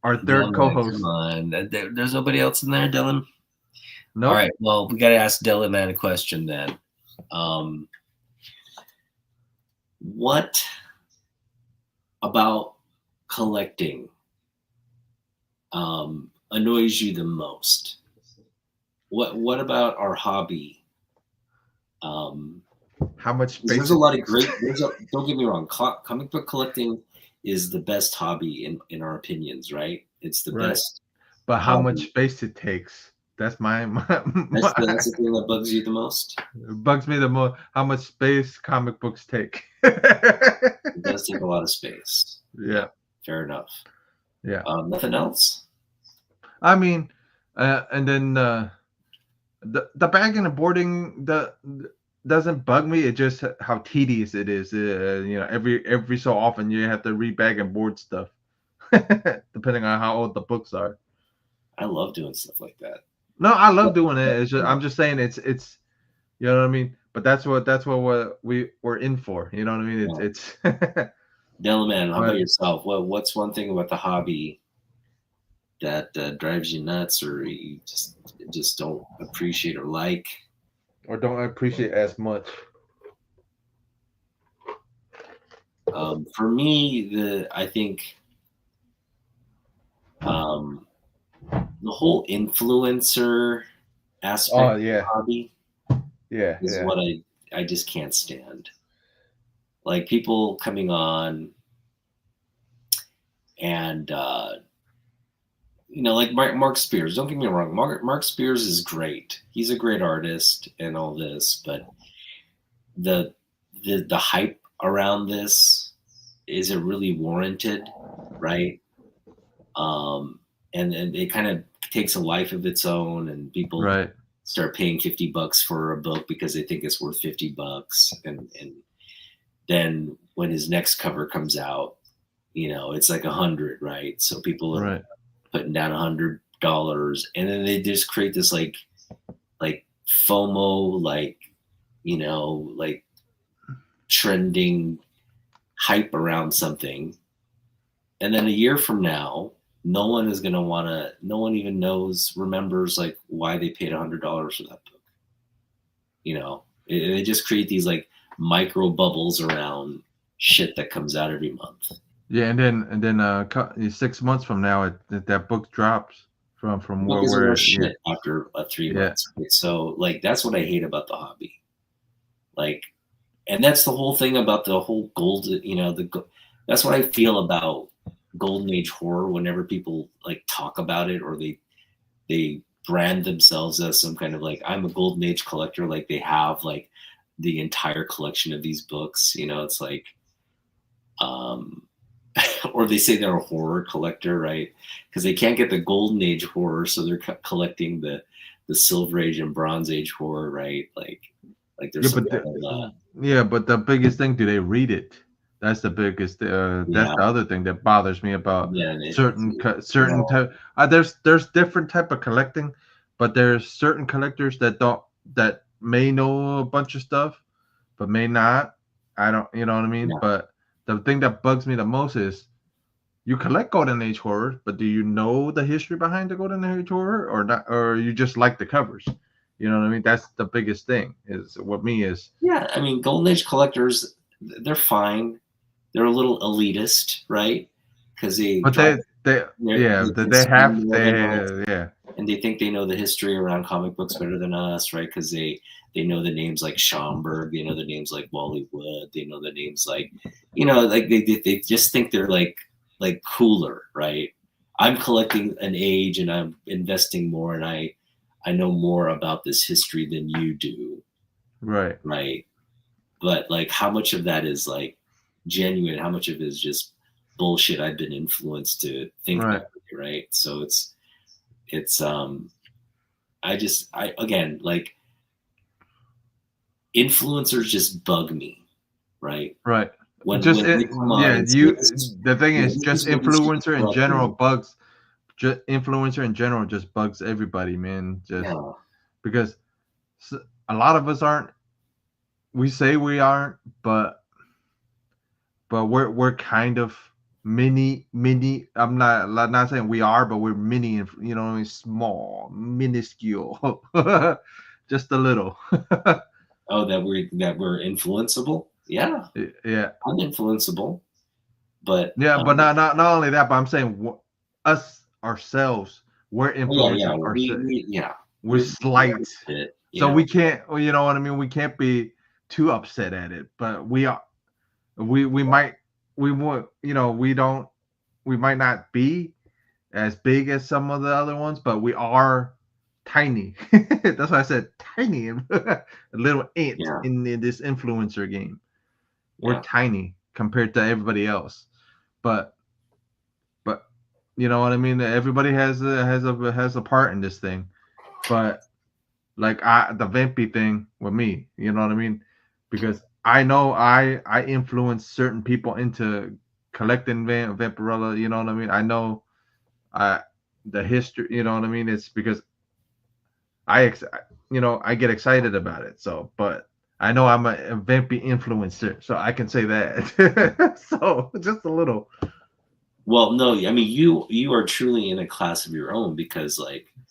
S1: Our third co-host.
S3: Come on, there's nobody else in there, Dylan.
S1: No.
S3: All right. Well, we got to ask Delman a question then. What about collecting annoys you the most? What about our hobby?
S1: How much space?
S3: There's a lot of great. Don't get me wrong. Comic book collecting is the best hobby in our opinions, right? It's the best.
S1: But how much space it takes? That's
S3: that's the thing that bugs you the most.
S1: It bugs me the most. How much space comic books take?
S3: It does take a lot of space.
S1: Yeah.
S3: Fair enough.
S1: Yeah.
S3: Nothing else.
S1: I mean, and then the bagging and boarding doesn't bug me. It just how tedious it is. Every so often you have to rebag and board stuff. depending on how old the books are.
S3: I love doing stuff like that.
S1: No, I love doing it. It's just, I'm just saying it's you know what I mean. But that's what we're in for. You know what I mean? It's
S3: Delaman, how
S1: But-
S3: about yourself? What's one thing about the hobby that drives you nuts, or you just don't appreciate or like?
S1: or don't appreciate as much.
S3: For me, I think the whole influencer aspect
S1: Oh
S3: of the
S1: yeah,
S3: hobby
S1: yeah,
S3: is
S1: yeah.
S3: what I just can't stand. Like people coming on and like Mark Spears. Don't get me wrong, Mark Spears is great. He's a great artist and all this, but the hype around this, is it really warranted, right? And it kind of takes a life of its own, and people
S1: Right.
S3: start paying $50 for a book because they think it's worth $50, and then when his next cover comes out, it's like 100, right? So people are
S1: Right.
S3: putting down $100, and then they just create this like FOMO, like trending hype around something, and then a year from now, no one even remembers like why they paid $100 for that book. They just create these like micro bubbles around shit that comes out every month.
S1: Yeah, and then 6 months from now, that book drops from
S3: where
S1: yeah.
S3: after 3 months. Right? So like that's what I hate about the hobby. Like, and that's the whole thing about the whole that's what I feel about Golden Age horror. Whenever people like talk about it, or they brand themselves as some kind of like, I'm a Golden Age collector, like they have like the entire collection of these books, it's like or they say they're a horror collector, right? Because they can't get the Golden Age horror, so they're collecting the Silver Age and Bronze Age horror, right? Like there's
S1: but the biggest thing, do they read it? That's the biggest. That's the other thing that bothers me about certain type. There's different type of collecting, but there's certain collectors that may know a bunch of stuff, but may not. I don't, you know what I mean?
S3: Yeah.
S1: But the thing that bugs me the most is you collect Golden Age horror, but do you know the history behind the Golden Age horror or not? Or you just like the covers? You know what I mean? That's the biggest thing. Is what me is.
S3: Yeah, I mean, Golden Age collectors, they're fine. They're a little elitist, right? Because they
S1: have
S3: and they think they know the history around comic books better than us, right? Because they know the names like Schomburg, they know the names like Wally Wood, they know the names like like they just think they're like cooler, right? I'm collecting an age and I'm investing more, and I know more about this history than you do,
S1: right?
S3: But like, how much of that is like genuine? How much of it is just bullshit I've been influenced to think that way, right? So it's again, like, influencers just bug me, right?
S1: The thing is, just influencer in general bugs. Just influencer in general just bugs everybody, man. Because a lot of us aren't. We say we aren't, but we're kind of mini. I'm not saying we are, but we're mini. Small, minuscule, just a little.
S3: Oh, that we're influenceable. Yeah. I'm influenceable, but
S1: but not only that, but I'm saying us ourselves, we're influencing ourselves. We're slight, so we can't. You know what I mean? We can't be too upset at it, but we are. We might. We won't. We might not be as big as some of the other ones, but we are tiny. That's why I said tiny. A little ant in this influencer game. We're tiny compared to everybody else, but you know what I mean. Everybody has a part in this thing, but like the Vampy thing with me, you know what I mean, because I know I influence certain people into collecting Vampirella. You know what I mean? I know, the history. You know what I mean? It's because I get excited about it. So, but I know I'm a Vampy influencer, so I can say that. So just a little.
S3: Well, no, I mean you are truly in a class of your own because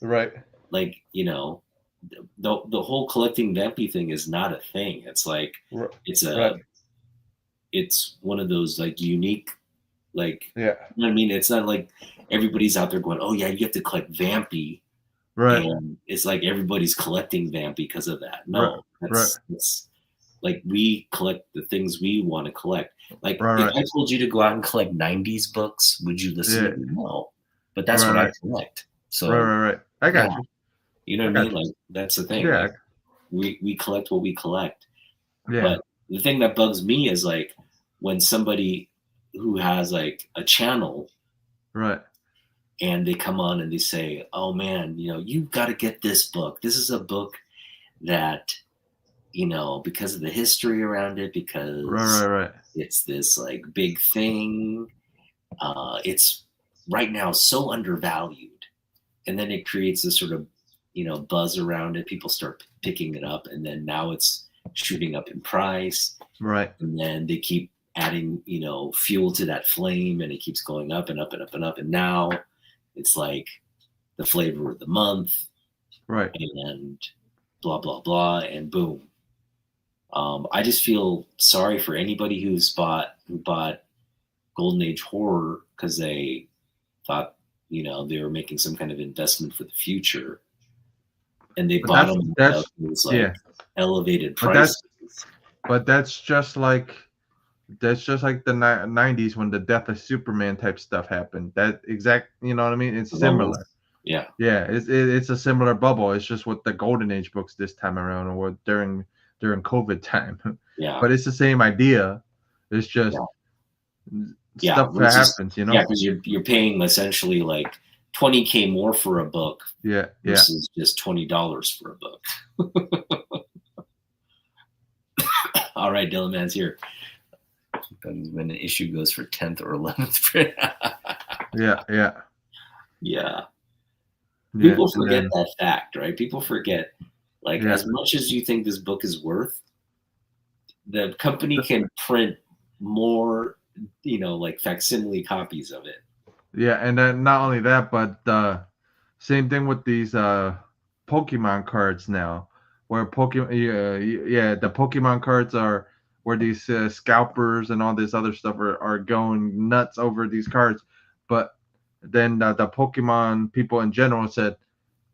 S1: Right.
S3: The whole collecting Vampy thing is not a thing. It's like it's
S1: Right.
S3: it's one of those like unique
S1: Yeah.
S3: you know what I mean? It's not like everybody's out there going, oh yeah, you have to collect Vampy.
S1: Right.
S3: And it's like everybody's collecting Vampy because of that. No,
S1: Right.
S3: that's like we collect the things we want to collect. Like
S1: Right.
S3: if I told you to go out and collect 90s books, would you listen to me? No. But that's what I collect. So
S1: Right. I got you.
S3: You know what I mean? Like that's the thing.
S1: Yeah.
S3: Like, we collect what we collect.
S1: Yeah.
S3: But the thing that bugs me is like when somebody who has like a channel,
S1: Right,
S3: and they come on and they say, oh man, you've got to get this book. This is a book that, because of the history around it, because
S1: right.
S3: it's this like big thing. It's right now so undervalued. And then it creates this sort of, buzz around it. People start picking it up, and then now it's shooting up in price.
S1: Right.
S3: And then they keep adding, fuel to that flame, and it keeps going up and up and up and up. And now it's like the flavor of the month.
S1: Right.
S3: And blah, blah, blah, and boom. I just feel sorry for anybody who bought Golden Age horror because they thought, they were making some kind of investment for the future. And they bought them at these elevated prices.
S1: But that's just like the 90s when the Death of Superman type stuff happened. That exact, you know what I mean? It's similar.
S3: Yeah.
S1: Yeah, it's a similar bubble. It's just with the Golden Age books this time around, or during COVID time.
S3: Yeah.
S1: But it's the same idea. It's just stuff that happens,
S3: Yeah, because you're paying essentially like $20K more for a book.
S1: Yeah.
S3: Versus just $20 for a book. All right, Dylan Man's here. When an issue goes for 10th or 11th. Yeah. People forget that fact, right? People forget, as much as you think this book is worth, the company can print more, like facsimile copies of it.
S1: Yeah, and then not only that, but same thing with these Pokemon cards now, where the Pokemon cards are where these scalpers and all this other stuff are going nuts over these cards. But then the Pokemon people in general said,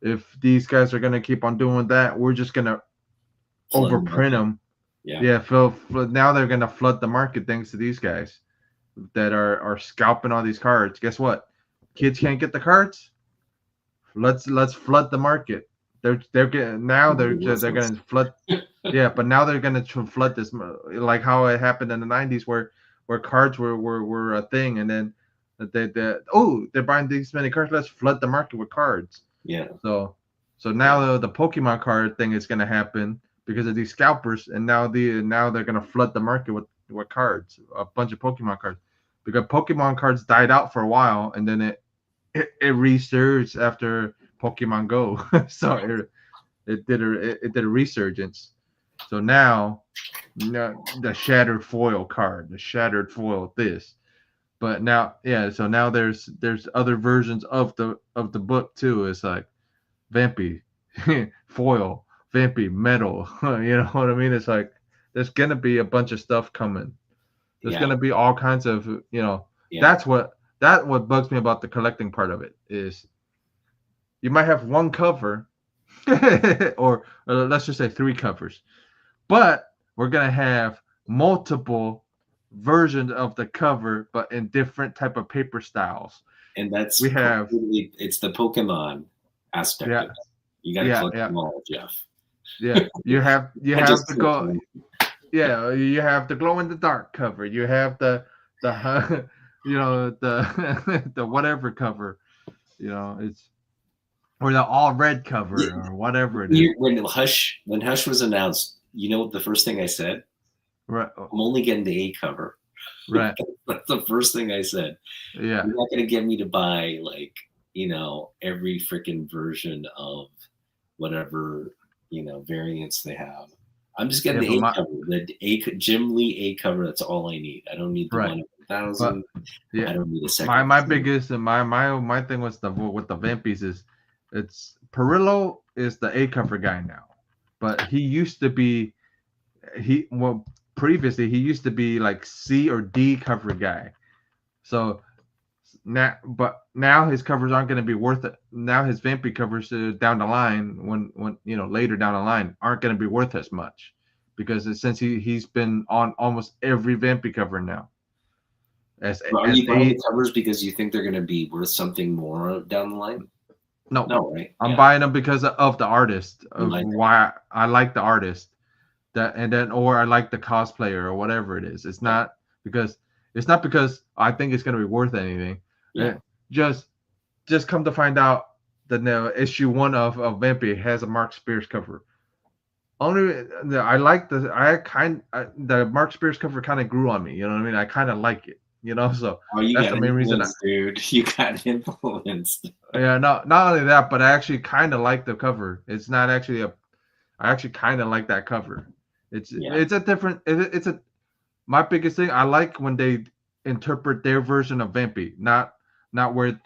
S1: if these guys are going to keep on doing that, we're just going to overprint them. Yeah. Now they're going to flood the market thanks to these guys that are scalping all these cards. Guess what? Kids can't get the cards. Let's flood the market. They're going to flood. Yeah, but now they're going to flood this, like how it happened in the 90s where cards were a thing, and then they're buying these many cards. Let's flood the market with cards.
S3: Yeah.
S1: So now the Pokemon card thing is going to happen because of these scalpers, and now they're going to flood the market with cards, a bunch of Pokemon cards, because Pokemon cards died out for a while, and then it resurged after Pokemon Go. So it did a resurgence. So now the shattered foil card, the shattered foil this. But now, so now there's other versions of the book too. It's like Vampy foil, Vampy metal. You know what I mean? It's like there's gonna be a bunch of stuff coming. There's gonna be all kinds of, That's what bugs me about the collecting part of it is you might have one cover or let's just say 3 covers, but we're gonna have multiple versions of the cover, but in different type of paper styles.
S3: And it's the Pokemon aspect of it. You gotta collect them all, Jeff.
S1: Yeah, you have to go. Yeah, you have the glow in the dark cover. You have the the whatever cover. It's or the all red cover or whatever it is.
S3: When Hush was announced, the first thing I said?
S1: Right.
S3: I'm only getting the A cover.
S1: Right.
S3: That's the first thing I said.
S1: Yeah.
S3: You're not gonna get me to buy like, every freaking version of whatever, variants they have. I'm just getting
S1: Yeah,
S3: the
S1: but
S3: A cover, Jim Lee A cover. That's all I need. I don't need the
S1: right.
S3: one of
S1: But
S3: 1,000. I
S1: yeah,
S3: don't need a second.
S1: my biggest and my thing was with the Vampies is it's Perillo is the A cover guy now, but he used to be previously he used to be like C or D cover guy. So now his covers aren't going to be worth it. Now his Vampy covers down the line when later down the line aren't going to be worth as much because since he's been on almost every Vampy cover now.
S3: Are you buying the covers because you think they're going to be worth something more down the line?
S1: No,
S3: right?
S1: I'm buying them because of the artist, of why I like the artist, or I like the cosplayer or whatever it is. It's not because I think it's going to be worth anything.
S3: Yeah.
S1: Just come to find out that issue 1 of Vampy has a Mark Spears cover. I like the Mark Spears cover kind of grew on me. You know what I mean? I kind of like it. So
S3: that's the main reason. Dude, you got influenced.
S1: Yeah, not only that, but I actually kind of like the cover. It's not actually I actually kind of like that cover. It's a different. It's a my biggest thing. I like when they interpret their version of Vampy, not where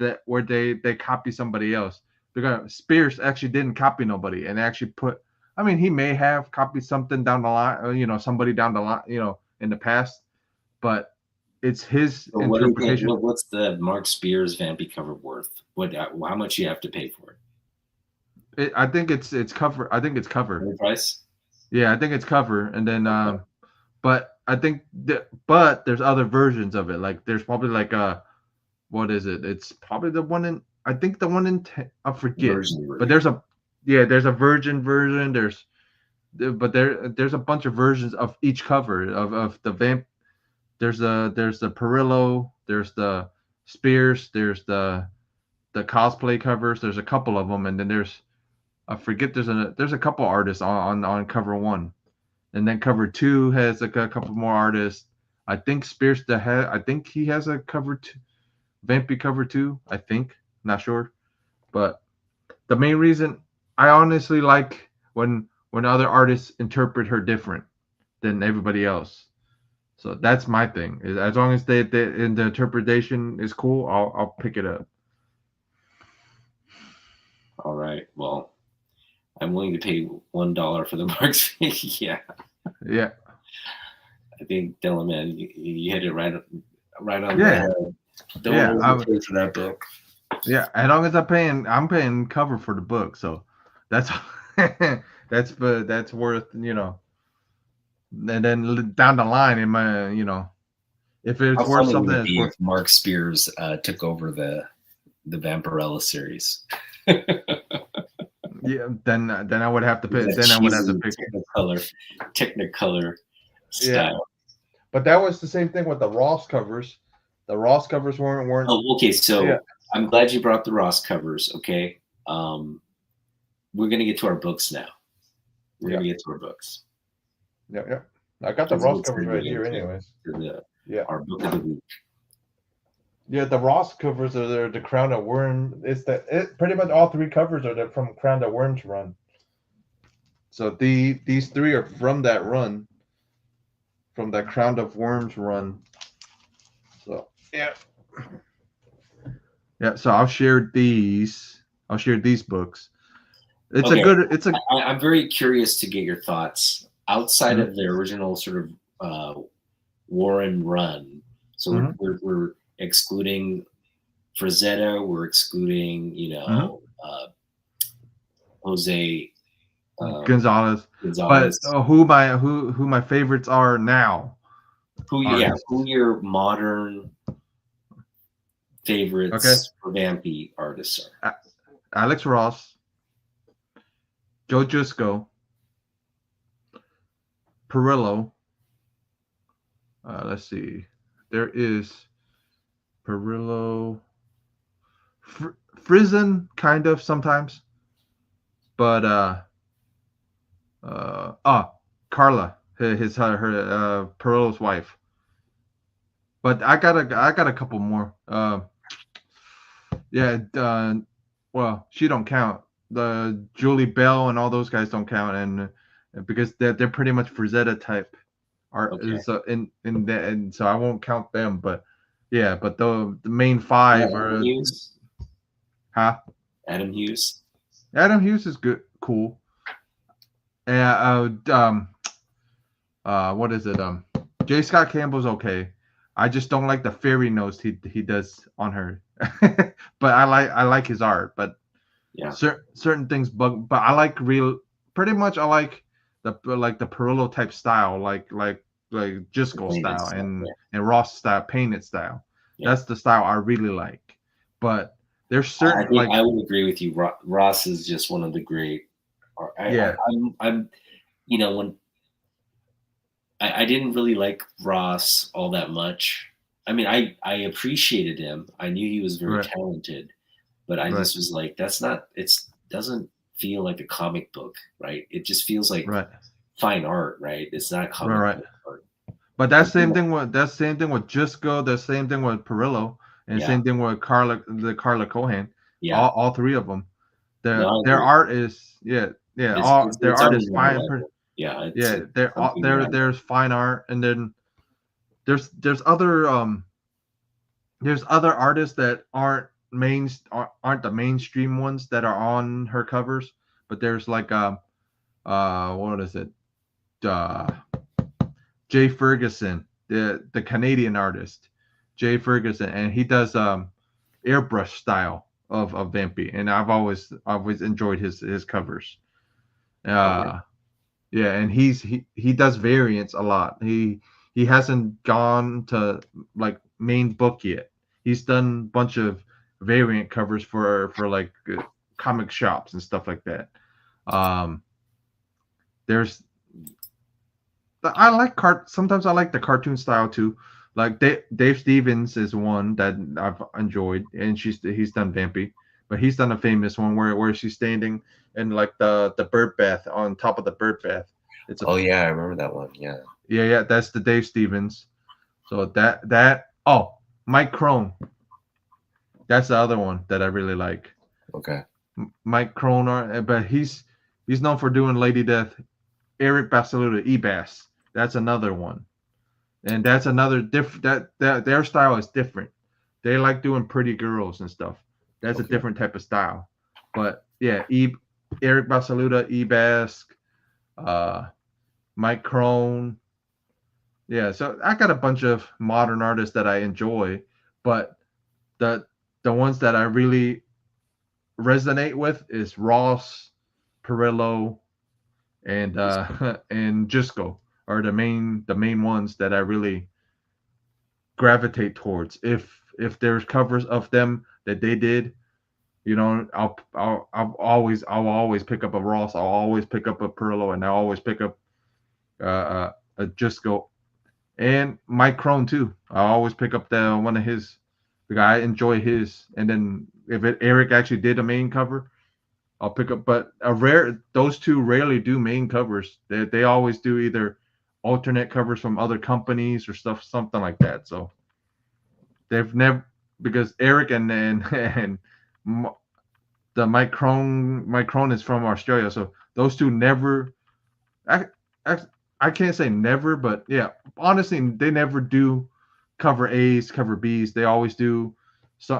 S1: they copy somebody else. Because Spears actually didn't copy nobody and actually put. I mean, he may have copied something down the line, somebody down the line, in the past, but it's his interpretation.
S3: What's the Mark Spears Vampy cover worth? How much you have to pay for
S1: it? I think it's cover. I think it's cover.
S3: The price?
S1: Yeah, I think it's cover, and then but I think but there's other versions of it. Like there's probably like what is it? It's probably the one in I think the one in I forget. But there's a virgin version. There's a bunch of versions of each cover of the Vamp. There's the Perillo, there's the Spears, there's the cosplay covers. There's a couple of them, and then there's a couple artists on cover 1, and then cover 2 has a couple more artists. I think Spears I think he has a cover 2, Vampy cover 2. I think, not sure, but the main reason I honestly like when other artists interpret her different than everybody else. So that's my thing. As long as they in the interpretation is cool, I'll pick it up.
S3: All right. Well, I'm willing to pay $1 for the Marks. Yeah.
S1: Yeah.
S3: I think Dylan, man, you hit it right on
S1: the
S3: head. Don't pay for that book.
S1: Yeah, as long as I'm paying cover for the book, so that's that's worth, and then down the line, in my, if it's worth something, it's worth.
S2: If Mark Spears took over the Vampirella series.
S1: Yeah, then I would have to pick. Then I would have to pick
S3: Technicolor style.
S1: Yeah. But that was the same thing with the Ross covers. The Ross covers weren't.
S3: Oh, okay. So yeah. I'm glad you brought the Ross covers. Okay, we're gonna get to our books now. We're gonna get to our books.
S1: Yeah. I got the Ross covers right here, anyways.
S3: Our book of the week.
S1: Yeah, the Ross covers are the Crown of Worms. Pretty much all 3 covers are from Crown of Worms run. So these 3 are from that run, from that Crown of Worms run. So yeah. So I'll share these. I'll share these books.
S3: I'm very curious to get your thoughts outside of the original sort of Warren run. So we're excluding Frazetta, we're excluding, Jose
S1: Gonzalez. But who my favorites are now?
S3: Who your modern favorites for Vampy artists are?
S1: Alex Ross, Joe Jusko, Perillo. Let's see. There is Perillo, Frizen, kind of sometimes, but Carla, her Perillo's wife. But I got a couple more. Yeah. Well, she don't count. The Julie Bell and all those guys don't count, and because they're pretty much Frazetta type art.
S3: Okay.
S1: So in that, and so I won't count them. But yeah, but the main five
S3: Adam
S1: are
S3: Hughes.
S1: huh.
S3: Adam Hughes.
S1: Adam Hughes is good, cool. What is it? J. Scott Campbell's okay. I just don't like the fairy nose he does on her. But I like his art. But
S3: Yeah.
S1: certain things bug. But I like pretty much I like the Perillo type style, like Jisco
S3: Painted
S1: style
S3: style,
S1: and
S3: yeah.
S1: and Ross style, painted style.
S3: Yeah.
S1: That's the style I really like. But there's
S3: I
S1: certain
S3: think I would agree with you. Ross is just one of the great.
S1: Yeah.
S3: I'm when I didn't really like Ross all that much. I mean, I appreciated him. I knew he was very
S1: Right.
S3: talented, but I
S1: Right.
S3: just was like, that's not. Doesn't feel like a comic book, right? It just feels like
S1: Right.
S3: fine art, right? It's not comic
S1: Right.
S3: book art.
S1: But that same thing with Jisco, the same thing with Perillo, and
S3: Yeah.
S1: same thing with Carla Cohan.
S3: Yeah.
S1: All three of them.
S3: No, I
S1: Their
S3: agree.
S1: art is their art is fine.
S3: Yeah.
S1: There's fine art, and then there's other artists that aren't the mainstream ones that are on her covers, but there's like what is it? Jay Ferguson, the Canadian artist, Jay Ferguson, and he does airbrush style of Vampy, and I've always enjoyed his covers. Yeah, and he does variants a lot. He hasn't gone to like main book yet. He's done a bunch of variant covers for like comic shops and stuff like that. There's sometimes I like the cartoon style too. Like Dave Stevens is one that I've enjoyed, and he's done Vampy, but he's done a famous one where she's standing in like the bird bath on top of the bird bath.
S2: I remember that one.
S1: Yeah, that's the Dave Stevens. So Mike Crone. That's the other one that I really like.
S2: Okay.
S1: Mike Crone, but he's known for doing Lady Death. Eric Basaluda, Ebass. That's another one, and that's another different. That their style is different. They like doing pretty girls and stuff. That's a different type of style. But yeah, Eric Basaluda, Ebass, Mike Crone. Yeah, so I got a bunch of modern artists that I enjoy, but the ones that I really resonate with is Ross, Perillo, and and Jisco are the main ones that I really gravitate towards. If there's covers of them that they did, I'll always pick up a Ross. I'll always pick up a Perillo, and I'll always pick up a Jisco and Mike Crone too. I always pick up one of his. Because I enjoy his, and then if Eric actually did a main cover, I'll pick up. But those two rarely do main covers. They always do either alternate covers from other companies or something like that. So they've never, because Eric and the Mike Crone is from Australia, so those two never. I can't say never, but yeah, honestly, they never do cover A's, cover B's. They always do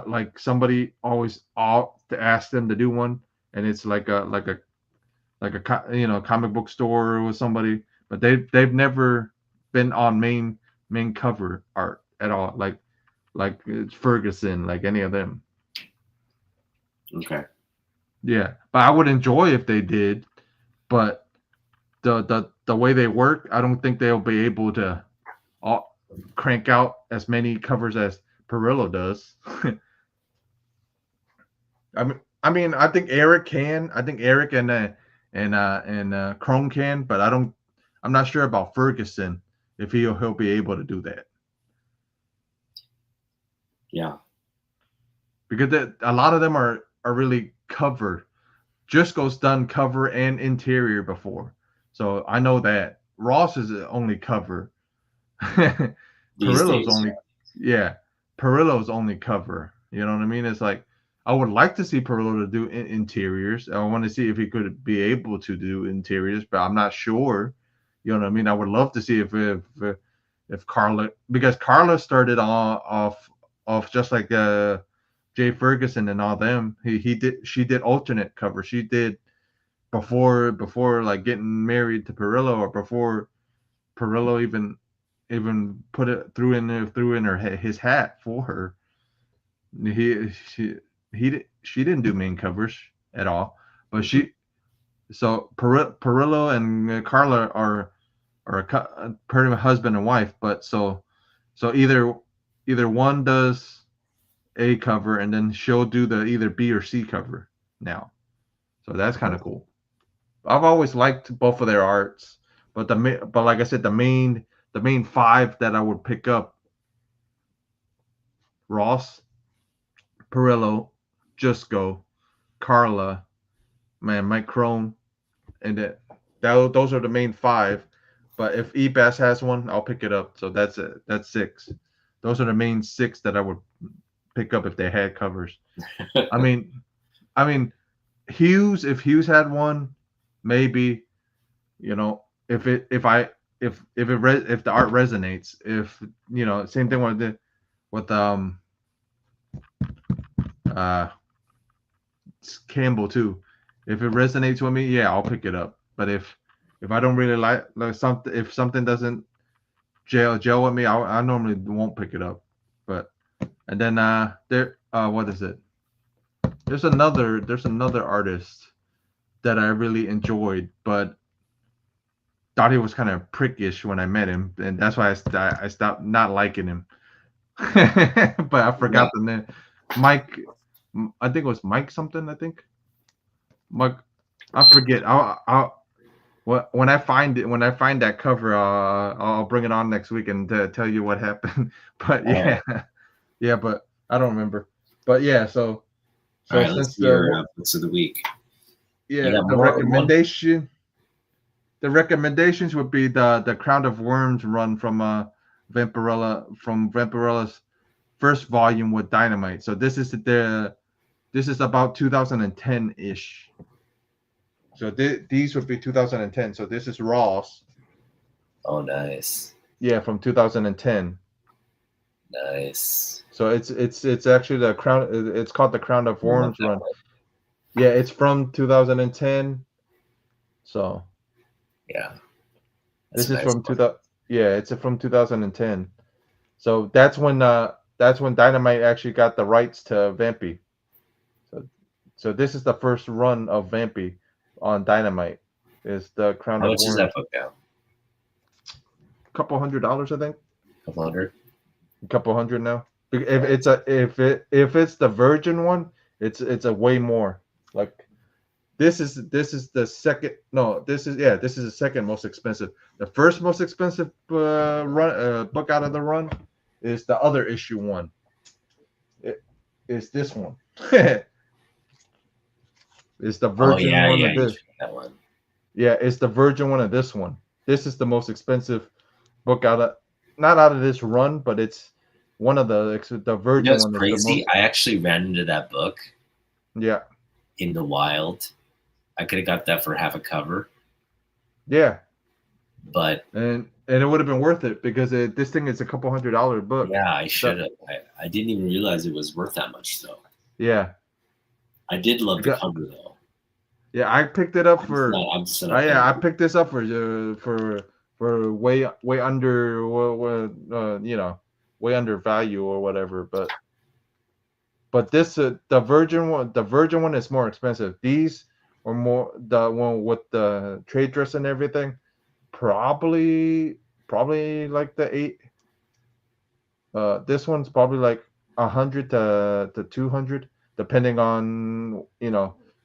S1: like somebody always to ask them to do one, and it's like a comic book store with somebody, but they've never been on main cover art at all, like it's Ferguson, like any of them.
S3: Okay.
S1: Yeah, but I would enjoy if they did, but the way they work, I don't think they'll be able to crank out as many covers as Perillo does. I mean, I think Eric can. I think Eric and Crone can, but I'm not sure about Ferguson if he'll be able to do that.
S3: Yeah,
S1: because a lot of them are really cover. Jisco's done cover and interior before, so I know that. Ross is only cover. Perillo's only yeah, Perillo's only cover. You know what I mean? It's like I would like to see Perillo to do interiors. I want to see if he could be able to do interiors, but I'm not sure. You know what I mean? I would love to see if Carla, because Carla started off just like Jay Ferguson and all them. She did alternate cover. She did before like getting married to Perillo, or before Perillo even put it threw in her his hat for her. He she didn't do main covers at all, but so Perillo and Carla are pretty much husband and wife, but so either one does a cover and then she'll do the either B or C cover now. So that's kind of cool. I've always liked both of their arts, but like I said, the main five that I would pick up: Ross, Perillo, Jusko, Carla, Mike Crone, and those are the main five. But if Ebass has one, I'll pick it up. So that's it. That's six. Those are the main six that I would pick up if they had covers. I mean, Hughes. If Hughes had one, maybe. You know, if the art resonates, if same thing with Campbell too. If it resonates with me, yeah, I'll pick it up. But if I don't really like something, if something doesn't gel with me, I normally won't pick it up. But and then what is it? There's another artist that I really enjoyed, but thought he was kind of prickish when I met him, and that's why I stopped not liking him. But I forgot the name. Mike, I think it was Mike something. I think Mike. I forget. When I find that cover, I'll bring it on next week and tell you what happened. But yeah, yeah, but I don't remember. But yeah, so
S3: all right, let's do your books of the week.
S1: Yeah, the recommendations would be the Crown of Worms run from Vampirella's first volume with Dynamite. So this is about 2010 ish. So these would be 2010. So this is Ross.
S2: Oh, nice.
S1: Yeah, from 2010.
S2: Nice.
S1: So it's actually the Crown. It's called the Crown of Worms run. Yeah, it's from 2010. So.
S2: Yeah.
S1: This is from 2000. Yeah, it's from 2010. So that's when Dynamite actually got the rights to Vampy. So this is the first run of Vampy on Dynamite. Is the Crown of Worms.
S2: How much is that book now?
S1: $200, I think.
S2: $200.
S1: now. If it's the Virgin one, it's a way more. Like this is the second. No, this is the second most expensive. The first most expensive book out of the run is the other issue one. It is this one. It's the Virgin one of this.
S2: That one.
S1: Yeah, it's the Virgin one of this one. This is the most expensive book not out of this run, but it's one of the Virgin one.
S2: That's crazy. I actually ran into that book.
S1: Yeah.
S2: In the wild. I could have got that for half a cover.
S1: Yeah.
S2: But
S1: and it would have been worth it because this thing is a $200 book.
S2: Yeah, I should have. I didn't even realize it was worth that much though.
S1: Yeah.
S2: I did love the cover though.
S1: Yeah, I picked it up I picked this up for way under way under value or whatever, but this the Virgin one is more expensive. These are more, the one with the trade dress and everything, probably like the 8. This one's probably like 100 to 200 depending on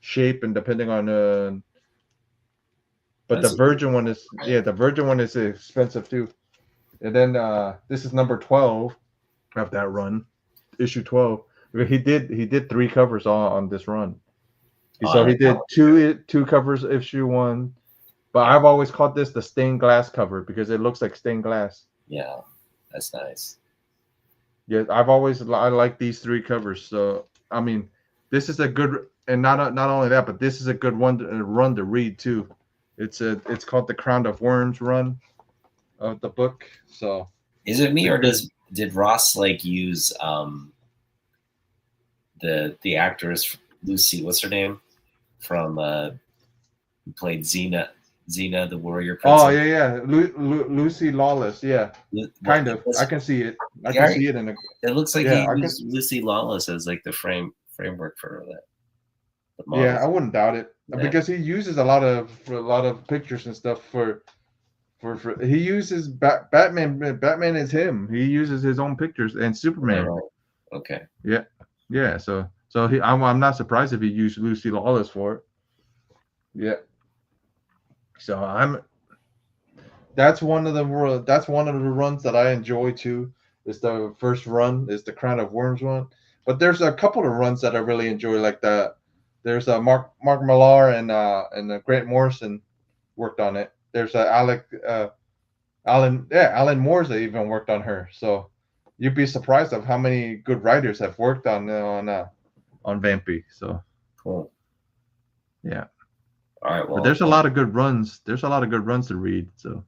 S1: shape and depending on but the Virgin one is expensive too. And then this is number 12 of that run, issue 12. He did 3 covers on this run. So he did two covers issue 1. But I've always called this the stained glass cover because it looks like stained glass.
S2: Yeah, that's nice.
S1: Yeah, I like these 3 covers. So I mean, this is a good, and not only that, but this is a good one to run to read too. It's called the Crown of Worms run of the book. So
S2: Is it me,
S1: it's a
S2: or
S1: good,
S2: did Ross like use the actress Lucy, what's her name, from who played Xena the warrior
S1: oh
S2: princess?
S1: yeah, Lucy Lawless, yeah,
S2: What
S1: kind
S2: it
S1: of.
S2: was,
S1: I can see it. I can
S2: yeah,
S1: see it in a
S2: it looks like
S1: yeah.
S2: he
S1: I can
S2: used Lucy Lawless as like the framework for the
S1: yeah. I
S2: models.
S1: wouldn't doubt it
S2: Yeah.
S1: because he uses a lot of pictures and stuff for he uses Batman. Batman is him. He uses his own pictures and Superman.
S2: Right. Okay.
S1: Yeah, yeah. So I'm not surprised if he used Lucy Lawless for it. Yeah. So that's one of the runs that I enjoy too. Is the first run is the Crown of Worms one, but there's a couple of runs that I really enjoy like there's a Mark Millar and Grant Morrison worked on it. There's a Alan Moore's even worked on her. So you'd be surprised of how many good writers have worked on Vampy. So
S2: Cool.
S1: yeah,
S2: All right.
S1: but
S2: Well,
S1: there's a lot of good runs. There's a lot of good runs to read. So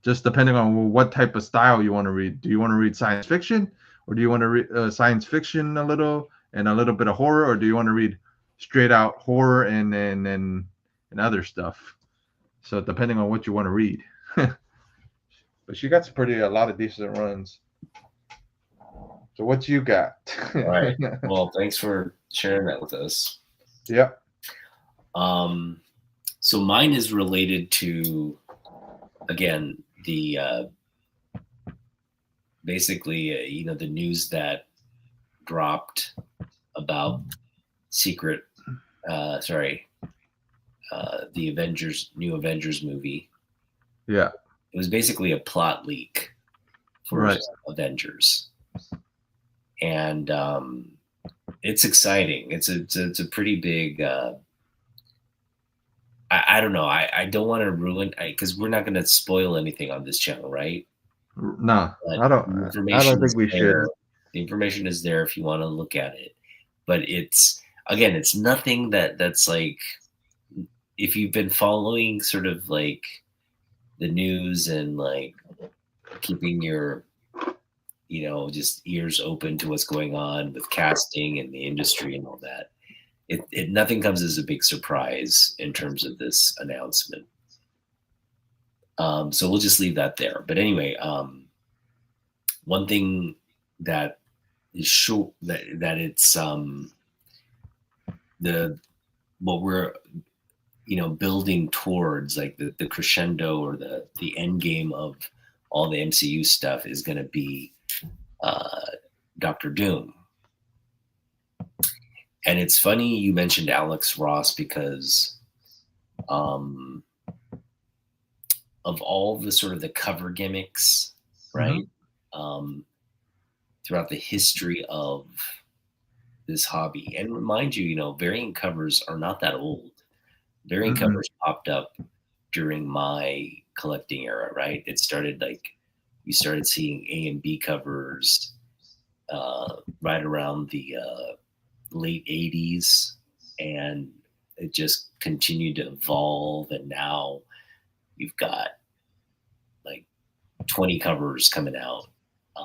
S1: just depending on what type of style you want to read. Do you want to read science fiction, or do you want to read science fiction a little and a little bit of horror, or do you want to read straight out horror and other stuff? So depending on what you want to read. But she got a lot of decent runs. So what you got?
S2: all right. Well, thanks for sharing that with us.
S1: Yep.
S2: So mine is related to, again, the basically the news that dropped about the new Avengers movie.
S1: Yeah.
S2: It was basically a plot leak for Avengers, and it's exciting. It's a pretty big. I don't know. I don't want to ruin because we're not going to spoil anything on this channel, right?
S1: No,
S2: But
S1: I don't think we should.
S2: The information is there if you want to look at it, but it's nothing that's like, if you've been following sort of like the news and like keeping your just ears open to what's going on with casting and the industry and all that, it nothing comes as a big surprise in terms of this announcement. So we'll just leave that there. But anyway, one thing that is sure that it's what we're building towards, like the crescendo or the end game of all the MCU stuff is going to be Dr. Doom. And it's funny you mentioned Alex Ross because of all the sort of the cover gimmicks, right? Mm-hmm. Throughout the history of this hobby. And remind you, variant covers are not that old. Variant mm-hmm. covers popped up during my collecting era, right? It started like you started seeing A and B covers right around the late 80s, and it just continued to evolve, and now you've got like 20 covers coming out,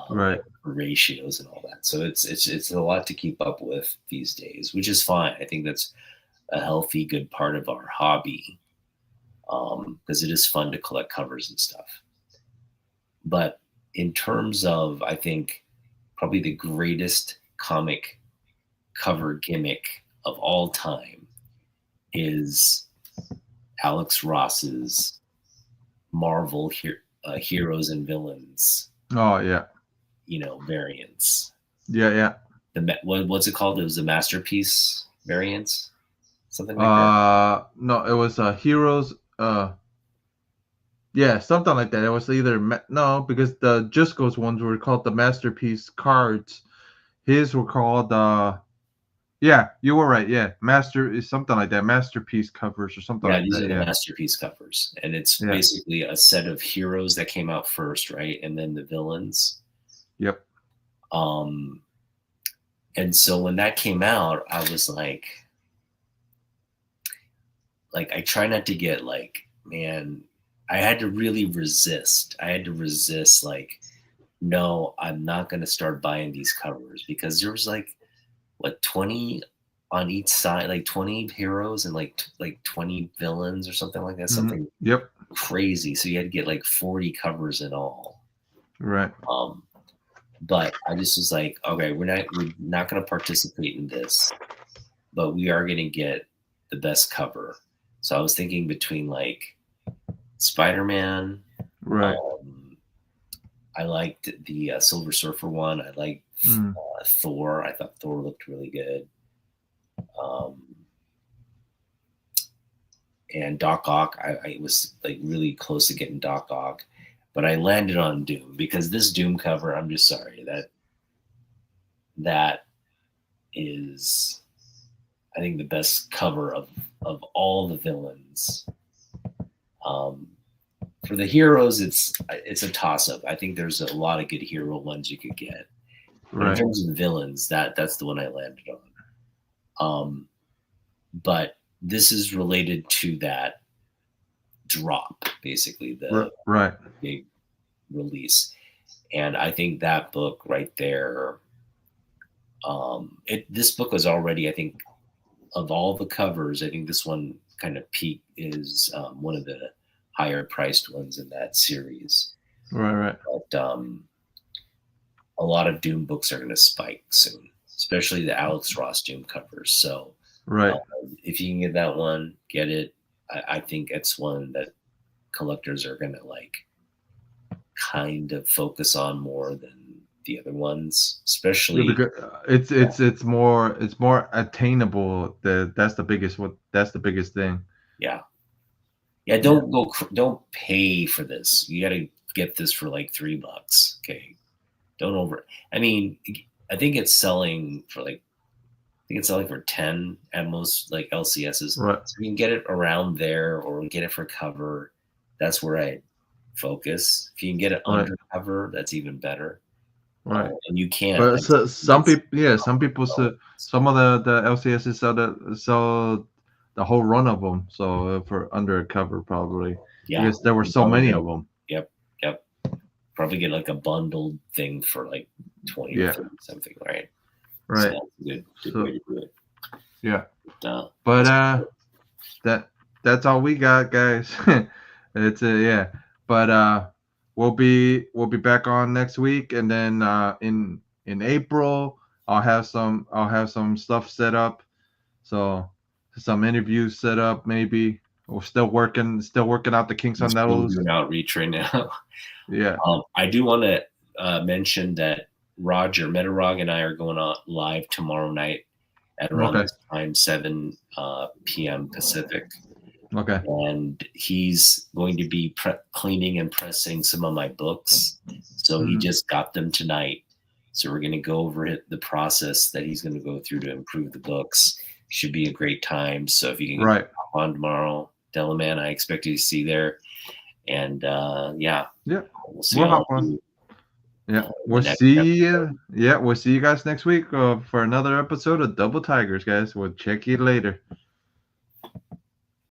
S1: right,
S2: ratios and all that. So it's a lot to keep up with these days, which is fine. I think that's a healthy, good part of our hobby, because it is fun to collect covers and stuff. But in terms of, I think, probably the greatest comic cover gimmick of all time is Alex Ross's Marvel Heroes and Villains.
S1: Oh yeah.
S2: Variants.
S1: Yeah.
S2: What's it called? It was the Masterpiece variants, something like that.
S1: No, it was Heroes. Yeah, something like that. It was either because the Jusco's ones were called the Masterpiece cards. His were called yeah, you were right. Yeah, Master is something like that. Masterpiece covers or something like that.
S2: Yeah, these are the Masterpiece covers, and it's basically a set of heroes that came out first, right, and then the villains.
S1: Yep.
S2: And so when that came out, I was like I try not to get man, I had to really resist. I had to resist no, I'm not going to start buying these covers, because there was 20 on each side, 20 heroes and 20 villains or something like that, something
S1: Yep.
S2: crazy. So you had to get 40 covers in all.
S1: Right.
S2: But I just was like, okay, we're not going to participate in this, but we are going to get the best cover. So I was thinking between Spider-Man.
S1: Right.
S2: I liked the Silver Surfer one. I liked Thor. I thought Thor looked really good. And Doc Ock. I was really close to getting Doc Ock, but I landed on Doom, because this Doom cover, I'm just sorry, that is, I think, the best cover of all the villains. For the heroes, it's a toss-up. I think there's a lot of good hero ones you could get. But in terms of the villains, that's the one I landed on. But this is related to that drop, basically, the big release. And I think that book right there, this book was already, I think, of all the covers, I think this one kind of is one of the higher priced ones in that series.
S1: Right.
S2: But a lot of Doom books are going to spike soon, especially the Alex Ross Doom covers. So if you can get that one, get it. I think it's one that collectors are going to kind of focus on more than the other ones, especially
S1: it's more attainable. That's the biggest thing.
S2: Yeah, don't pay for this. You got to get this for $3. Okay, don't I mean, I think it's selling for 10 at most, LCSs.
S1: Right.
S2: So you can get it around there, or get it for cover. That's where I focus. If you can get it under cover, that's even better.
S1: Right.
S2: And you can't.
S1: But some people some of the LCSs sell the whole run of them. So for under a cover, probably.
S2: Yeah.
S1: Because there were so many of them.
S2: Yep. Probably get a bundled thing for 20 or 30 something, right?
S1: Right.
S2: So good way to do it.
S1: Yeah. But that's all we got, guys. It's yeah. But we'll be back on next week, and then in April I'll have some stuff set up. So some interviews set up, maybe. We're still working out the kinks on those.
S3: Doing outreach right now.
S1: Yeah.
S3: I do want to mention that Roger Metarog and I are going on live tomorrow night at around this time, 7 p.m. Pacific.
S1: Okay.
S3: And he's going to be cleaning and pressing some of my books. So he just got them tonight. So we're going to go over the process that he's going to go through to improve the books. Should be a great time. So if you can get on tomorrow, Delaman, I expect you to see there. And we'll see.
S1: We'll hop on. Yeah, we'll see you. Yeah, we'll see you guys next week for another episode of Double Tigers, guys. We'll check you later.